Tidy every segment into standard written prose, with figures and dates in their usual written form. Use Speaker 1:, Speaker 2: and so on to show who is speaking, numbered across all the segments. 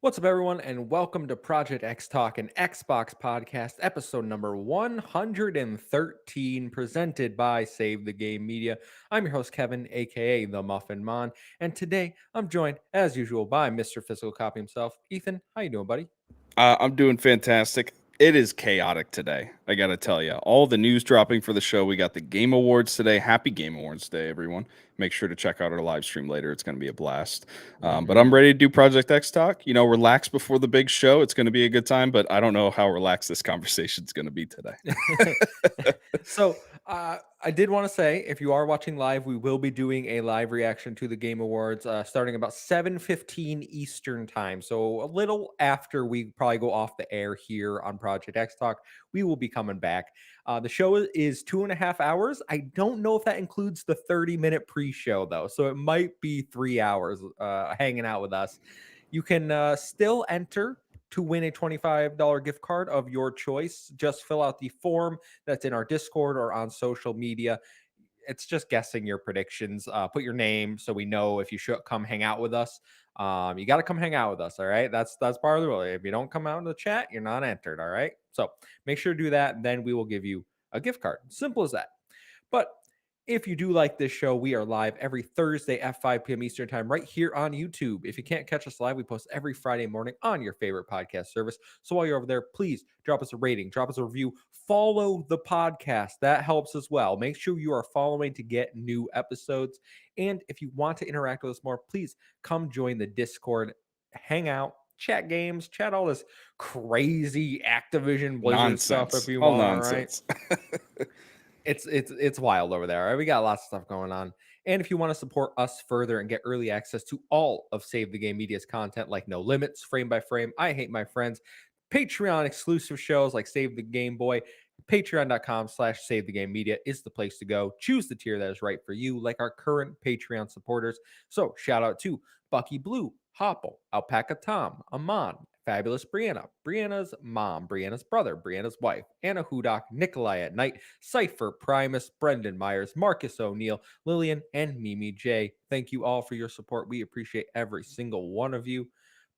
Speaker 1: What's up, everyone, and welcome to Project XTalk, an Xbox podcast, episode number 113, presented by Save the Game Media. I'm your host, Kevin, aka The Muffin Mon, and today I'm joined, as usual, by Mr. Physical Copy himself. Ethan, how you doing, buddy?
Speaker 2: I'm doing fantastic. It is chaotic today. I got to tell you, all the news dropping for the show. We got the Game Awards today. Happy Game Awards Day, everyone. Make sure to check out our live stream later. It's going to be a blast. But I'm ready to do Project X Talk. Relax before the big show. It's going to be a good time, but I don't know how relaxed this conversation is going to be today.
Speaker 1: I did want to say, if you are watching live, we will be doing a live reaction to the Game Awards starting about 7:15 Eastern time. So a little after we probably go off the air here on Project X Talk, we will be coming back. The show is 2.5 hours. I don't know if that includes the 30-minute pre-show, though. So it might be 3 hours hanging out with us. You can still enter to win a $25 gift card of your choice. Just fill out the form that's in our Discord or on social media. It's just guessing your predictions. Put your name so we know if you should come hang out with us. You got to come hang out with us. All right. That's part of the rule. If you don't come out in the chat, you're not entered. All right. So make sure to do that. Then we will give you a gift card. Simple as that. But if you do like this show, we are live every Thursday at 5 p.m. Eastern Time right here on YouTube. If you can't catch us live, we post every Friday morning on your favorite podcast service. So while you're over there, please drop us a rating, drop us a review, follow the podcast. That helps as well. Make sure you are following to get new episodes. And if you want to interact with us more, please come join the Discord, hang out, chat games, chat all this crazy Activision Blizzard stuff if
Speaker 2: Nonsense.
Speaker 1: you
Speaker 2: All
Speaker 1: want, all right?
Speaker 2: nonsense.
Speaker 1: It's wild over there. All right, we got lots of stuff going on. And if you want to support us further and get early access to all of Save the Game Media's content, like No Limits, Frame by Frame, I Hate My Friends, Patreon exclusive shows like Save the Game Boy, patreon.com/Save the Game Media is the place to go. Choose the tier that is right for you, like our current Patreon supporters. So shout out to Bucky Blue, Hopple, Alpaca Tom, Amon, Fabulous Brianna, Brianna's mom, Brianna's brother, Brianna's wife, Anna Hudak, Nikolai at Night, Cypher, Primus, Brendan Myers, Marcus O'Neill, Lillian, and Mimi J. Thank you all for your support. We appreciate every single one of you.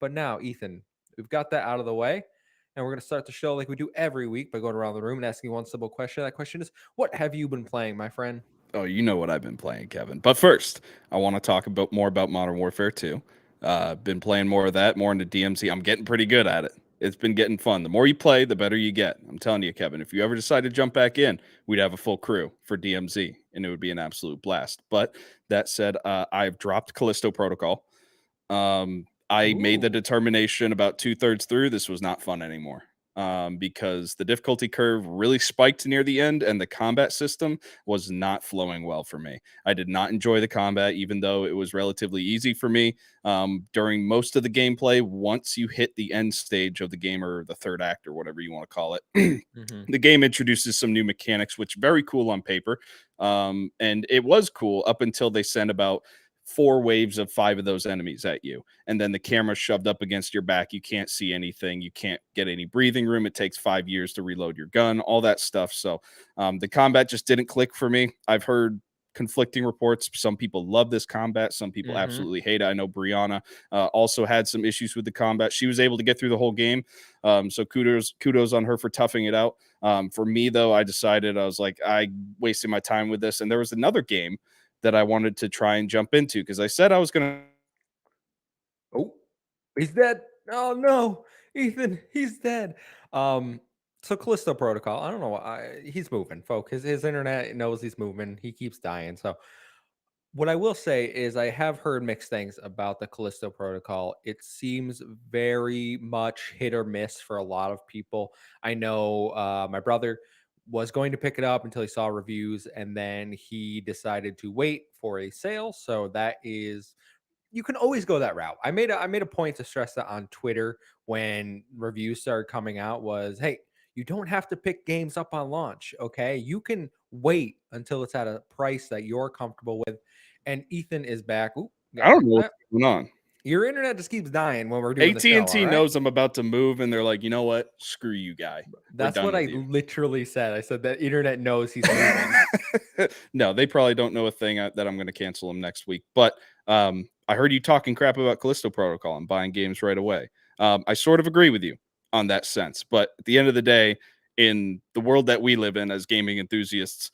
Speaker 1: But now, Ethan, we've got that out of the way. And we're going to start the show like we do every week by going around the room and asking one simple question. That question is, what have you been playing, my friend?
Speaker 2: Oh, you know what I've been playing, Kevin. But first, I want to talk about more about Modern Warfare 2. Been playing more of that, more into DMZ. I'm getting pretty good at it. It's been getting fun. The more you play, the better you get. I'm telling you, Kevin, if you ever decide to jump back in, we'd have a full crew for DMZ, and it would be an absolute blast. But that said, I've dropped Callisto Protocol. I made the
Speaker 1: Ooh.
Speaker 2: determination about 2/3 through. This was not fun anymore. Because the difficulty curve really spiked near the end and the combat system was not flowing well for me. I did not enjoy the combat, even though it was relatively easy for me. During most of the gameplay, once you hit the end stage of the game or the third act or whatever you want to call it, the game introduces some new mechanics, which very cool on paper. And it was cool up until they sent about 4 waves of 5 of those enemies at you, and then the camera shoved up against your back. You can't see anything. You can't get any breathing room. It takes 5 years to reload your gun, all that stuff. So the combat just didn't click for me. I've heard conflicting reports. Some people love this combat. Some people absolutely hate it. I know Brianna also had some issues with the combat. She was able to get through the whole game. So kudos on her for toughing it out. For me, though, I decided, I was like, I wasted my time with this. And there was another game that I wanted to try and jump into, because I said I was going to.
Speaker 1: Oh, he's dead. Oh no, Ethan, he's dead. So Callisto Protocol. I don't know. He's moving, folks. His internet knows he's moving. He keeps dying. So what I will say is I have heard mixed things about the Callisto Protocol. It seems very much hit or miss for a lot of people. I know my brother was going to pick it up until he saw reviews, and then he decided to wait for a sale. So that is, you can always go that route. I made a point to stress that on Twitter when reviews started coming out was, hey, you don't have to pick games up on launch, okay? You can wait until it's at a price that you're comfortable with. And Ethan is back. Ooh,
Speaker 2: I don't know what's going on.
Speaker 1: your internet just keeps dying when we're doing the show, all
Speaker 2: AT&T
Speaker 1: right?
Speaker 2: knows I'm about to move, and they're like, you know what? Screw you, guy. We're
Speaker 1: That's
Speaker 2: done
Speaker 1: what I
Speaker 2: with you.
Speaker 1: literally said. I said that internet knows he's moving.
Speaker 2: No, they probably don't know a thing that I'm going to cancel them next week. But I heard you talking crap about Callisto Protocol and buying games right away. I sort of agree with you on that sense, but at the end of the day, in the world that we live in as gaming enthusiasts,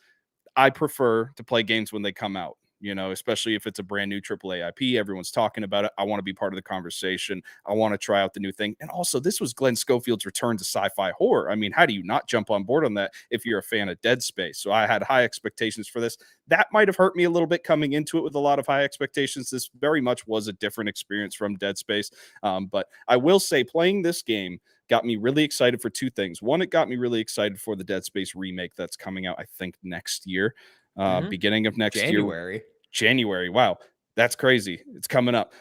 Speaker 2: I prefer to play games when they come out, especially if it's a brand new AAA IP. Everyone's talking about it. I want to be part of the conversation. I want to try out the new thing. And also, this was Glenn Schofield's return to sci-fi horror. I mean, how do you not jump on board on that if you're a fan of Dead Space? So I had high expectations for this. That might have hurt me a little bit coming into it with a lot of high expectations. This very much was a different experience from Dead Space. But I will say, playing this game got me really excited for two things. One, it got me really excited for the Dead Space remake that's coming out, I think, next year, beginning of next year. January. Wow, that's crazy. It's coming up.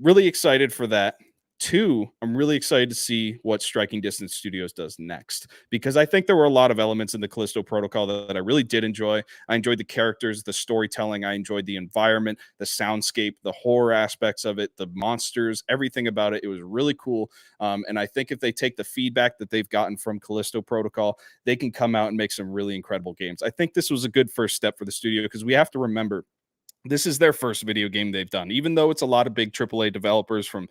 Speaker 2: Really excited for that. Two, I'm really excited to see what Striking Distance Studios does next, because I think there were a lot of elements in the Callisto protocol that I really did enjoy. I enjoyed the characters, the storytelling. I enjoyed the environment, the soundscape, the horror aspects of it, the monsters, everything about it. It was really cool. And I think if they take the feedback that they've gotten from Callisto protocol, they can come out and make some really incredible games. I think this was a good first step for the studio, because we have to remember, this is their first video game they've done. Even though it's a lot of big AAA developers from,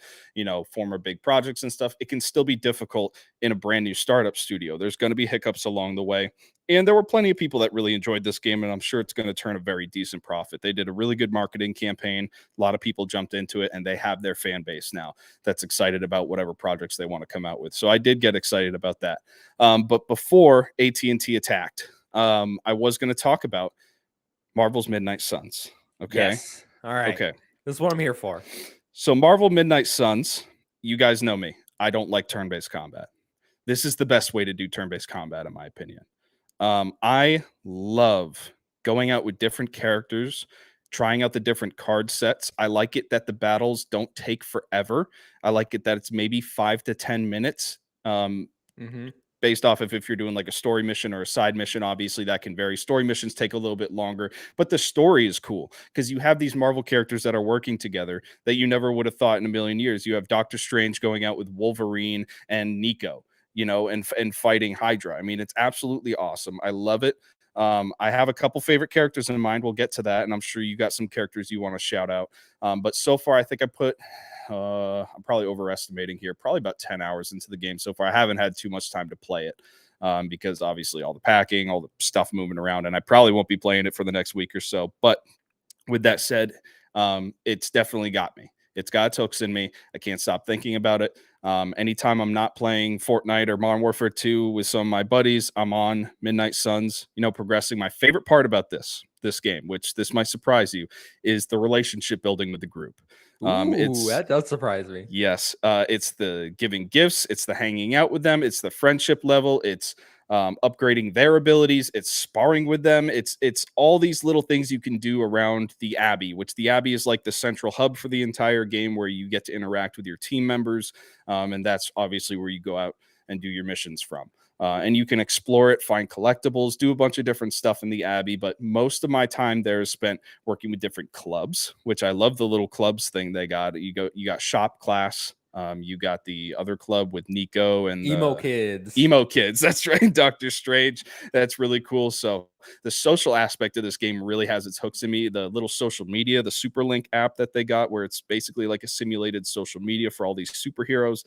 Speaker 2: former big projects and stuff, it can still be difficult in a brand new startup studio. There's going to be hiccups along the way. And there were plenty of people that really enjoyed this game, and I'm sure it's going to turn a very decent profit. They did a really good marketing campaign. A lot of people jumped into it, and they have their fan base now that's excited about whatever projects they want to come out with. So I did get excited about that. But before AT&T attacked, I was going to talk about Marvel's Midnight Suns. Okay.
Speaker 1: Yes. All right.
Speaker 2: Okay.
Speaker 1: This is what I'm here for.
Speaker 2: So Marvel Midnight Suns, you guys know me. I don't like turn-based combat. This is the best way to do turn-based combat, in my opinion. I love going out with different characters, trying out the different card sets. I like it that the battles don't take forever. I like it that it's maybe 5 to 10 minutes. Based off of if you're doing like a story mission or a side mission. Obviously that can vary. Story missions take a little bit longer, but the story is cool because you have these Marvel characters that are working together that you never would have thought in a million years. You have Doctor Strange going out with Wolverine and Nico, and fighting Hydra. I mean, it's absolutely awesome. I love it. I have a couple favorite characters in mind. We'll get to that, and I'm sure you got some characters you want to shout out. But so far, I think I put I'm probably overestimating here, probably about 10 hours into the game so far. I haven't had too much time to play it because obviously all the packing, all the stuff moving around, and I probably won't be playing it for the next week or so. But with that said, it's definitely got me. It's got its hooks in me. I can't stop thinking about it. Anytime I'm not playing Fortnite or Modern Warfare 2 with some of my buddies, I'm on Midnight Suns, progressing. My favorite part about this game, which this might surprise you, is the relationship building with the group.
Speaker 1: That does surprise me.
Speaker 2: Yes. It's the giving gifts. It's the hanging out with them. It's the friendship level. It's upgrading their abilities. It's sparring with them. It's all these little things you can do around the Abbey, which the Abbey is like the central hub for the entire game where you get to interact with your team members. And that's obviously where you go out and do your missions from. And you can explore it, find collectibles, do a bunch of different stuff in the Abbey. But most of my time there is spent working with different clubs, which I love the little clubs thing they got. You got shop class. You got the other club with Nico and
Speaker 1: Emo kids.
Speaker 2: That's right. Doctor Strange. That's really cool. So the social aspect of this game really has its hooks in me. The little social media, the Superlink app that they got, where it's basically like a simulated social media for all these superheroes.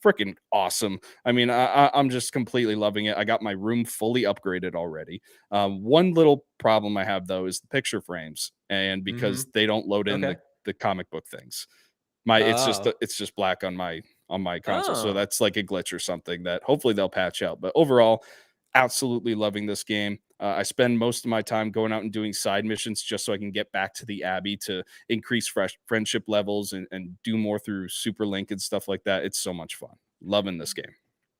Speaker 2: Freaking awesome. I mean, I'm just completely loving it. I got my room fully upgraded already. One little problem I have, though, is the picture frames. And because they don't load in the comic book things. It's just black on my console. So that's like a glitch or something that hopefully they'll patch out. But overall, absolutely loving this game. I spend most of my time going out and doing side missions just so I can get back to the Abbey to increase friendship levels and do more through Superlink and stuff like that. It's so much fun. Loving this game.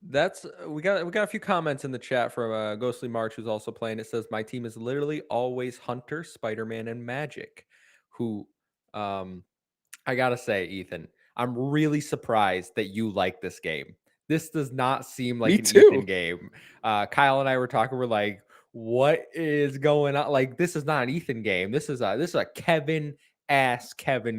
Speaker 1: That's we got a few comments in the chat from Ghostly March, who's also playing. It says my team is literally always Hunter, Spider-Man, and Magic. Who I gotta say, Ethan, I'm really surprised that you like this game. This does not seem like Ethan game. Kyle and I were talking. We're like, what is going on? Like, this is not an Ethan game. This is a Kevin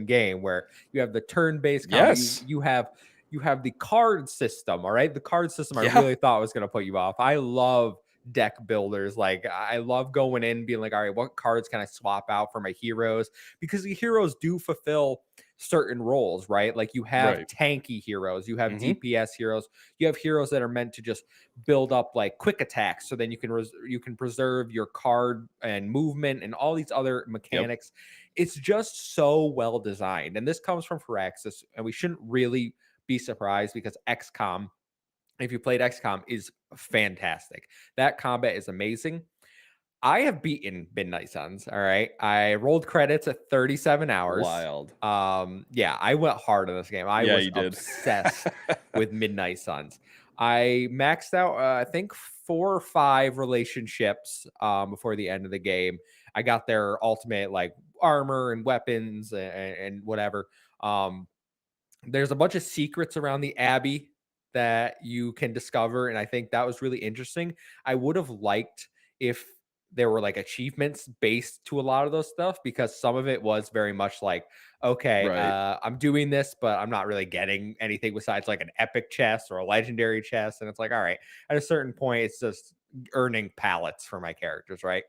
Speaker 1: game where you have the turn-based combat.
Speaker 2: Yes.
Speaker 1: You have the card system. All right, the card system I really thought was going to put you off. I love deck builders. Like I love going in being like, all right, what cards can I swap out for my heroes? Because the heroes do fulfill certain roles, right? Like you have
Speaker 2: Right.
Speaker 1: tanky heroes, you have
Speaker 2: Hmm.
Speaker 1: DPS heroes, you have heroes that are meant to just build up like quick attacks, so then you can preserve your card and movement and all these other
Speaker 2: Yep.
Speaker 1: mechanics. It's just so well designed, and this comes from Firaxis, and we shouldn't really be surprised because XCOM, if you played XCOM, is fantastic. That combat is amazing. I have beaten Midnight Suns. All right. I rolled credits at 37 hours.
Speaker 2: Wild.
Speaker 1: Yeah, I went hard on this game. I
Speaker 2: Yeah,
Speaker 1: was
Speaker 2: you did.
Speaker 1: obsessed with Midnight Suns. I maxed out, I think, 4 or 5 relationships before the end of the game. I got their ultimate like armor and weapons and whatever. Um, there's a bunch of secrets around the Abbey that you can discover, and I think that was really interesting. I would have liked if there were like achievements based to a lot of those stuff, because some of it was very much like, okay,
Speaker 2: Right.
Speaker 1: I'm doing this, but I'm not really getting anything besides like an epic chest or a legendary chest. And it's like, all right, at a certain point, it's just earning pallets for my characters, right?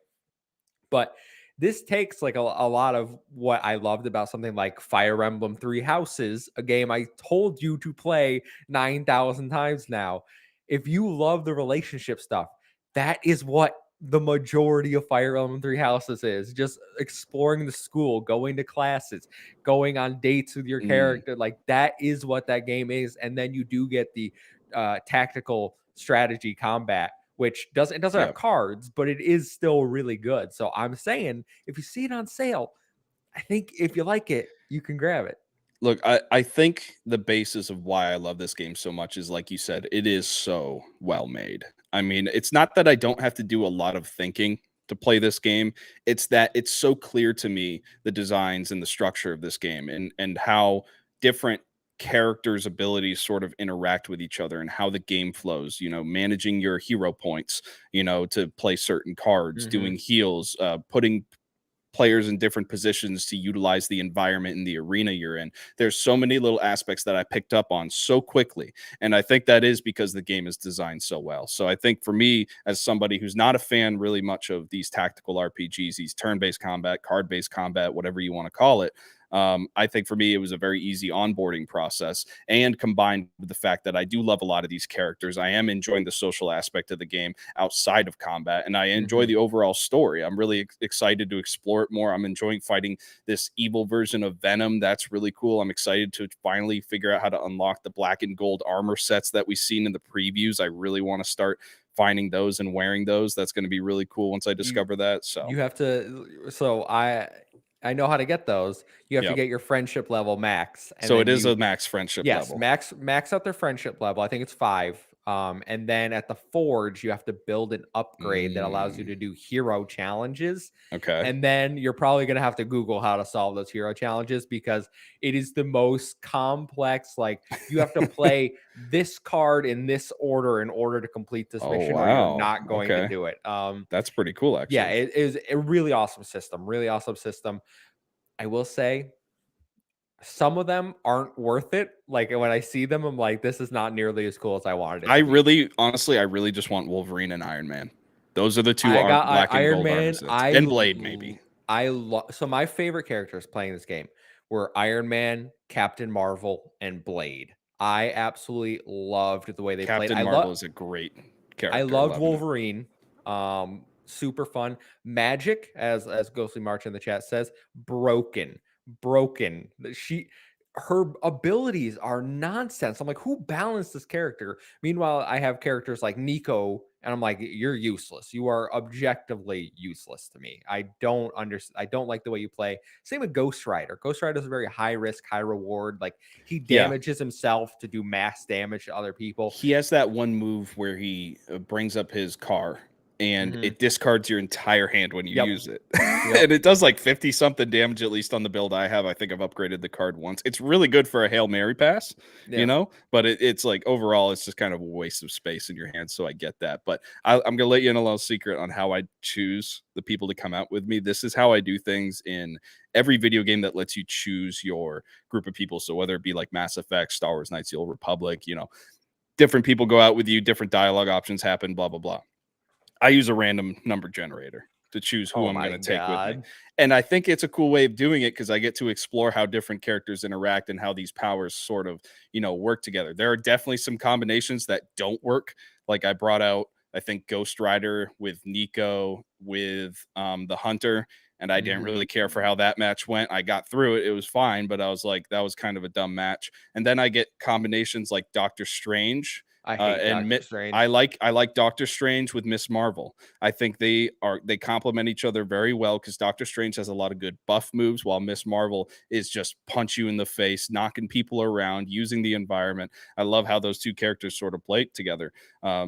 Speaker 1: But this takes like a lot of what I loved about something like Fire Emblem Three Houses, a game I told you to play 9,000 times now. If you love the relationship stuff, that is what the majority of Fire Emblem Three Houses is: just exploring the school, going to classes, going on dates with your
Speaker 2: Mm,
Speaker 1: character. Like that is what that game is. And then you do get the tactical strategy combat, which doesn't have
Speaker 2: yep.
Speaker 1: cards, but it is still really good. So I'm saying if you see it on sale, I think if you like it, you can grab it.
Speaker 2: Look, I think the basis of why I love this game so much is, like you said, it is so well made. I mean, it's not that I don't have to do a lot of thinking to play this game. It's that it's so clear to me, the designs and the structure of this game, and how different characters' abilities sort of interact with each other and how the game flows, managing your hero points, to play certain cards,
Speaker 1: Mhm.
Speaker 2: doing heals, putting players in different positions to utilize the environment in the arena you're in. There's so many little aspects that I picked up on so quickly. And I think that is because the game is designed so well. So I think for me, as somebody who's not a fan really much of these tactical RPGs, these turn-based combat, card-based combat, whatever you want to call it, I think for me, it was a very easy onboarding process. And combined with the fact that I do love a lot of these characters, I am enjoying the social aspect of the game outside of combat. And I enjoy
Speaker 1: Mhm.
Speaker 2: the overall story. I'm really excited to explore it more. I'm enjoying fighting this evil version of Venom. That's really cool. I'm excited to finally figure out how to unlock the black and gold armor sets that we've seen in the previews. I really want to start finding those and wearing those. That's going to be really cool once I
Speaker 1: You
Speaker 2: discover that. So,
Speaker 1: you have to, so I know how to get those. You have to
Speaker 2: yep.
Speaker 1: get your friendship level max, and
Speaker 2: So it
Speaker 1: then
Speaker 2: is
Speaker 1: you,
Speaker 2: a max friendship
Speaker 1: yes,
Speaker 2: level.
Speaker 1: max out their friendship level. I think it's 5. And then at the forge, you have to build an upgrade that allows you
Speaker 2: Mm,
Speaker 1: to do hero challenges.
Speaker 2: okay.
Speaker 1: And then you're probably gonna have to Google how to solve those hero challenges, because it is the most complex. Like you have to play this card in this order in order to complete this
Speaker 2: Oh,
Speaker 1: mission, or you're
Speaker 2: wow.
Speaker 1: not going to
Speaker 2: Okay.
Speaker 1: do it.
Speaker 2: That's pretty cool,
Speaker 1: Yeah,
Speaker 2: actually.
Speaker 1: it is a really awesome system. Really awesome system. I will say some of them aren't worth it. Like when I see them, I'm like, this is not nearly as cool as I wanted it
Speaker 2: I
Speaker 1: to be.
Speaker 2: really, honestly, I really just want Wolverine and Iron Man. Those are the two
Speaker 1: I got
Speaker 2: black and
Speaker 1: Iron
Speaker 2: gold armor
Speaker 1: Man.
Speaker 2: sets, and Blade, maybe.
Speaker 1: I love, so my favorite characters playing this game were Iron Man, Captain Marvel, and Blade. I absolutely loved the way they played.
Speaker 2: Captain Marvel is a great
Speaker 1: I
Speaker 2: character.
Speaker 1: loved
Speaker 2: Loving it.
Speaker 1: Wolverine. Super fun. Magic, as Ghostly March in the chat says, broken, broken. Her abilities are nonsense. I'm like, who balanced this character? Meanwhile, I have characters like Nico, and I'm like, you're useless. You are objectively useless to me. I don't understand. I don't like the way you play. Same with Ghost Rider. Ghost Rider is a very high risk, high reward. Like he
Speaker 2: Yeah.
Speaker 1: damages himself to do mass damage to other people.
Speaker 2: He has that one move where he brings up his car and
Speaker 1: Hmm.
Speaker 2: it discards your entire hand when you
Speaker 1: Yep.
Speaker 2: use it.
Speaker 1: Yep.
Speaker 2: And it does like 50 something damage, at least on the build I have. I think I've upgraded the card once. It's really good for a Hail Mary pass,
Speaker 1: Yeah.
Speaker 2: but it's like overall, it's just kind of a waste of space in your hands. So I get that. But I'm going to let you in a little secret on how I choose the people to come out with me. This is how I do things in every video game that lets you choose your group of people. So whether it be like Mass Effect, Star Wars Knights of the Old Republic, different people go out with you, different dialogue options happen, blah, blah, blah. I use a random number generator to choose who
Speaker 1: Oh
Speaker 2: I'm
Speaker 1: my
Speaker 2: going to take with me.
Speaker 1: god.
Speaker 2: And I think it's a cool way of doing it because I get to explore how different characters interact and how these powers sort of, work together. There are definitely some combinations that don't work. Like I brought out, I think, Ghost Rider with Nico with the Hunter. And I didn't really care for how that match went. I got through it. It was fine, but I was like, that was kind of a dumb match. And then I get combinations like Doctor Strange.
Speaker 1: I hate Doctor
Speaker 2: I
Speaker 1: Strange.
Speaker 2: like Doctor Strange with Miss Marvel. I think they complement each other very well because Doctor Strange has a lot of good buff moves, while Miss Marvel is just punch you in the face, knocking people around, using the environment. I love how those two characters sort of play together.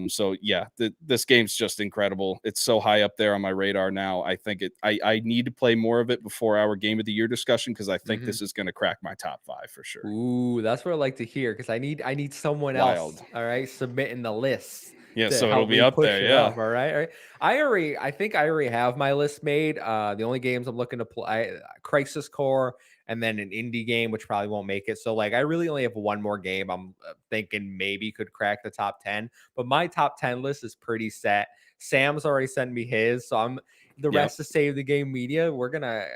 Speaker 2: So yeah, this game's just incredible. It's so high up there on my radar now. I think I need to play more of it before our game of the year discussion because I think this is going to crack my top 5 for sure.
Speaker 1: Ooh, that's what I like to hear because I need someone else,
Speaker 2: Wild.
Speaker 1: all right, submitting the lists
Speaker 2: Yeah,
Speaker 1: to
Speaker 2: so it'll
Speaker 1: help
Speaker 2: be
Speaker 1: me
Speaker 2: up
Speaker 1: push
Speaker 2: there.
Speaker 1: it
Speaker 2: Yeah.
Speaker 1: up. All right. I think I already have my list made. The only games I'm looking to play, Crisis Core, and then an indie game, which probably won't make it. So like, I really only have one more game. I'm thinking maybe could crack the top 10, but my top 10 list is pretty set. Sam's already sent me his, so the
Speaker 2: Yep.
Speaker 1: rest of Save the Game Media. I'm gonna.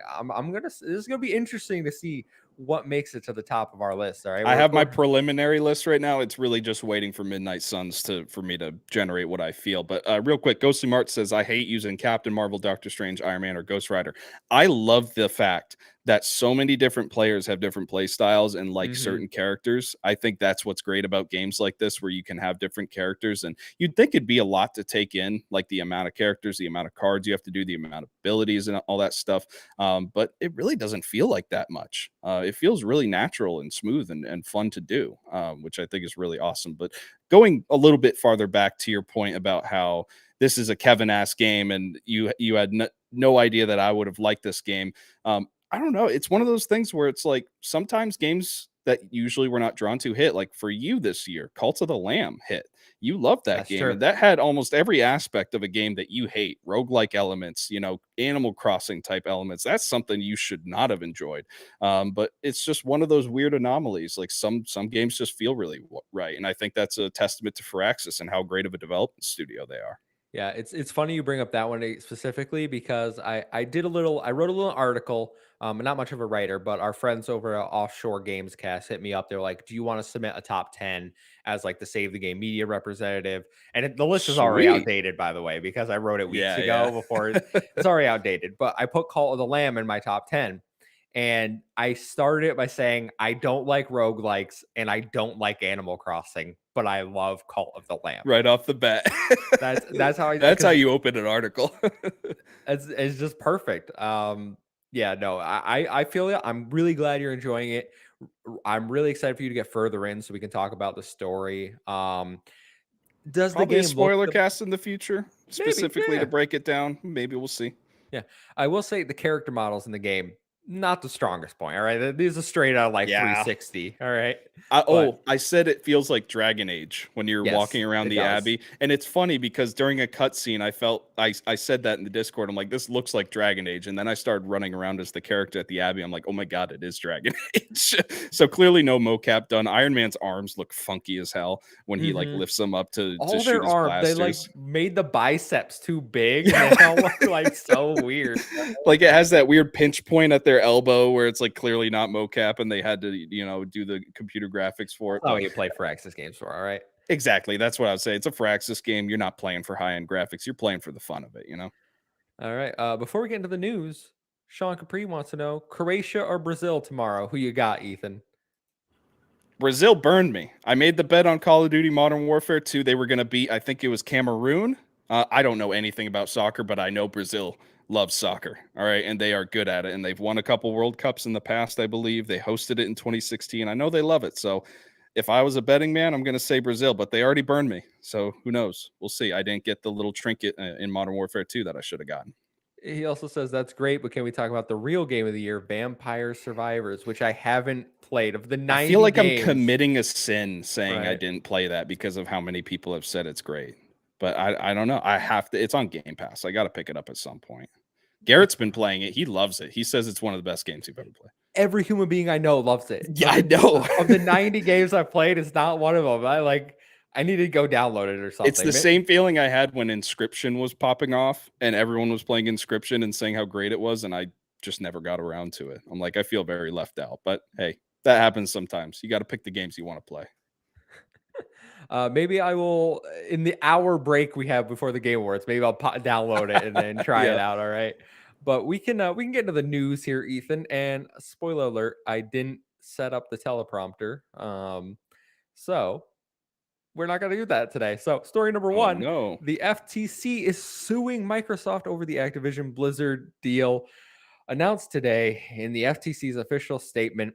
Speaker 1: This is gonna be interesting to see what makes it to the top of our list. All right.
Speaker 2: I have my preliminary list right now. It's really just waiting for Midnight Suns for me to generate what I feel. But real quick, Ghostly Mart says, I hate using Captain Marvel, Doctor Strange, Iron Man, or Ghost Rider. I love the fact that so many different players have different play styles and like certain characters. I think that's what's great about games like this, where you can have different characters. And you'd think it'd be a lot to take in, like the amount of characters, the amount of cards you have to do, the amount of abilities and all that stuff. But it really doesn't feel like that much. It feels really natural and smooth and fun to do, which I think is really awesome. But going a little bit farther back to your point about how this is a Kevin-ass game and you had no idea that I would have liked this game. I don't know. It's one of those things where it's like sometimes games that usually we're not drawn to hit. Like for you this year, Cult of the Lamb hit. You loved that
Speaker 1: That's
Speaker 2: game,
Speaker 1: true.
Speaker 2: and that had almost every aspect of a game that you hate. Roguelike elements, Animal Crossing type elements. That's something you should not have enjoyed. But it's just one of those weird anomalies. Like some games just feel really right, and I think that's a testament to Firaxis and how great of a development studio they are.
Speaker 1: Yeah, it's funny you bring up that one specifically because I wrote a little article. Not much of a writer, but our friends over at Offshore Games Cast hit me up. They're like, "Do you want to submit a top 10 as like the Save the Game media representative?" And the list is already
Speaker 2: Sweet.
Speaker 1: outdated, by the way, because I wrote it weeks
Speaker 2: Yeah,
Speaker 1: ago.
Speaker 2: yeah.
Speaker 1: It's already outdated. But I put Call of the Lamb in my top 10, and I started it by saying I don't like roguelikes and I don't like Animal Crossing, but I love Call of the Lamb.
Speaker 2: Right off the bat.
Speaker 1: That's how
Speaker 2: That's how
Speaker 1: because
Speaker 2: you open an article.
Speaker 1: it's just perfect. Yeah, no, I feel it. I'm really glad you're enjoying it. I'm really excited for you to get further in so we can talk about the story. Does the
Speaker 2: Probably a
Speaker 1: game look
Speaker 2: spoiler cast in the future,
Speaker 1: maybe?
Speaker 2: specifically
Speaker 1: Yeah,
Speaker 2: to break it down. Maybe we'll see.
Speaker 1: yeah. I will say the character models in the game not the strongest point. All right, these are straight out like
Speaker 2: Yeah.
Speaker 1: 360. All right,
Speaker 2: I,
Speaker 1: but
Speaker 2: I said it feels like Dragon Age when you're
Speaker 1: yes,
Speaker 2: walking around
Speaker 1: it
Speaker 2: the
Speaker 1: does.
Speaker 2: Abbey, and it's funny because during a cutscene, I said that in the Discord. I'm like, this looks like Dragon Age, and then I started running around as the character at the Abbey. I'm like, oh my god, it is Dragon Age. So clearly, no mocap done. Iron Man's arms look funky as hell when he like lifts them up to
Speaker 1: All
Speaker 2: shoot
Speaker 1: their
Speaker 2: his
Speaker 1: arm, they like
Speaker 2: blasters.
Speaker 1: made the biceps too big, and they all look like so weird.
Speaker 2: Like it has that weird pinch point at their elbow where it's like clearly not mocap and they had to do the computer graphics for it.
Speaker 1: Oh,
Speaker 2: But
Speaker 1: you play for Axis Games for, all right.
Speaker 2: exactly, that's what I would say. It's a Firaxis game. You're not playing for high-end graphics, you're playing for the fun of it.
Speaker 1: All right. Before we get into the news, Sean Capri wants to know Croatia or Brazil tomorrow. Who you got, Ethan?
Speaker 2: Brazil burned me. I made the bet on Call of Duty Modern Warfare 2 they were going to beat, I think it was Cameroon. I don't know anything about soccer, but I know Brazil loves soccer. All right. And they are good at it. And they've won a couple World Cups in the past, I believe. They hosted it in 2016. I know they love it. So if I was a betting man, I'm going to say Brazil, but they already burned me. So who knows? We'll see. I didn't get the little trinket in Modern Warfare 2 that I should have gotten.
Speaker 1: He also says that's great, but can we talk about the real game of the year, Vampire Survivors, which I haven't played. Of the
Speaker 2: I feel
Speaker 1: 90
Speaker 2: like I'm
Speaker 1: games,
Speaker 2: committing a sin saying I
Speaker 1: right?
Speaker 2: didn't play that because of how many people have said it's great. But I don't know. I have to. It's on Game Pass. I got to pick it up at some point. Garrett's been playing it. He loves it. He says it's one of the best games he's ever played.
Speaker 1: Every human being I know loves it.
Speaker 2: Yeah, I know.
Speaker 1: Of the 90 games I've played, it's not one of them. I like I need to go download it or
Speaker 2: It's
Speaker 1: something.
Speaker 2: the same feeling I had when Inscription was popping off and everyone was playing Inscription and saying how great it was, and I just never got around to it. I'm like, I feel very left out, but hey, that happens sometimes. You got to pick the games you want to play.
Speaker 1: Maybe I will in the hour break we have before the Game Awards. Maybe I'll download it and then try it
Speaker 2: Yeah.
Speaker 1: out. All right, but we can get into the news here, Ethan. And spoiler alert: I didn't set up the teleprompter, so we're not going to do that today. So, story number
Speaker 2: Oh
Speaker 1: one:
Speaker 2: no.
Speaker 1: the FTC is suing Microsoft over the Activision Blizzard deal. Announced today in the FTC's official statement,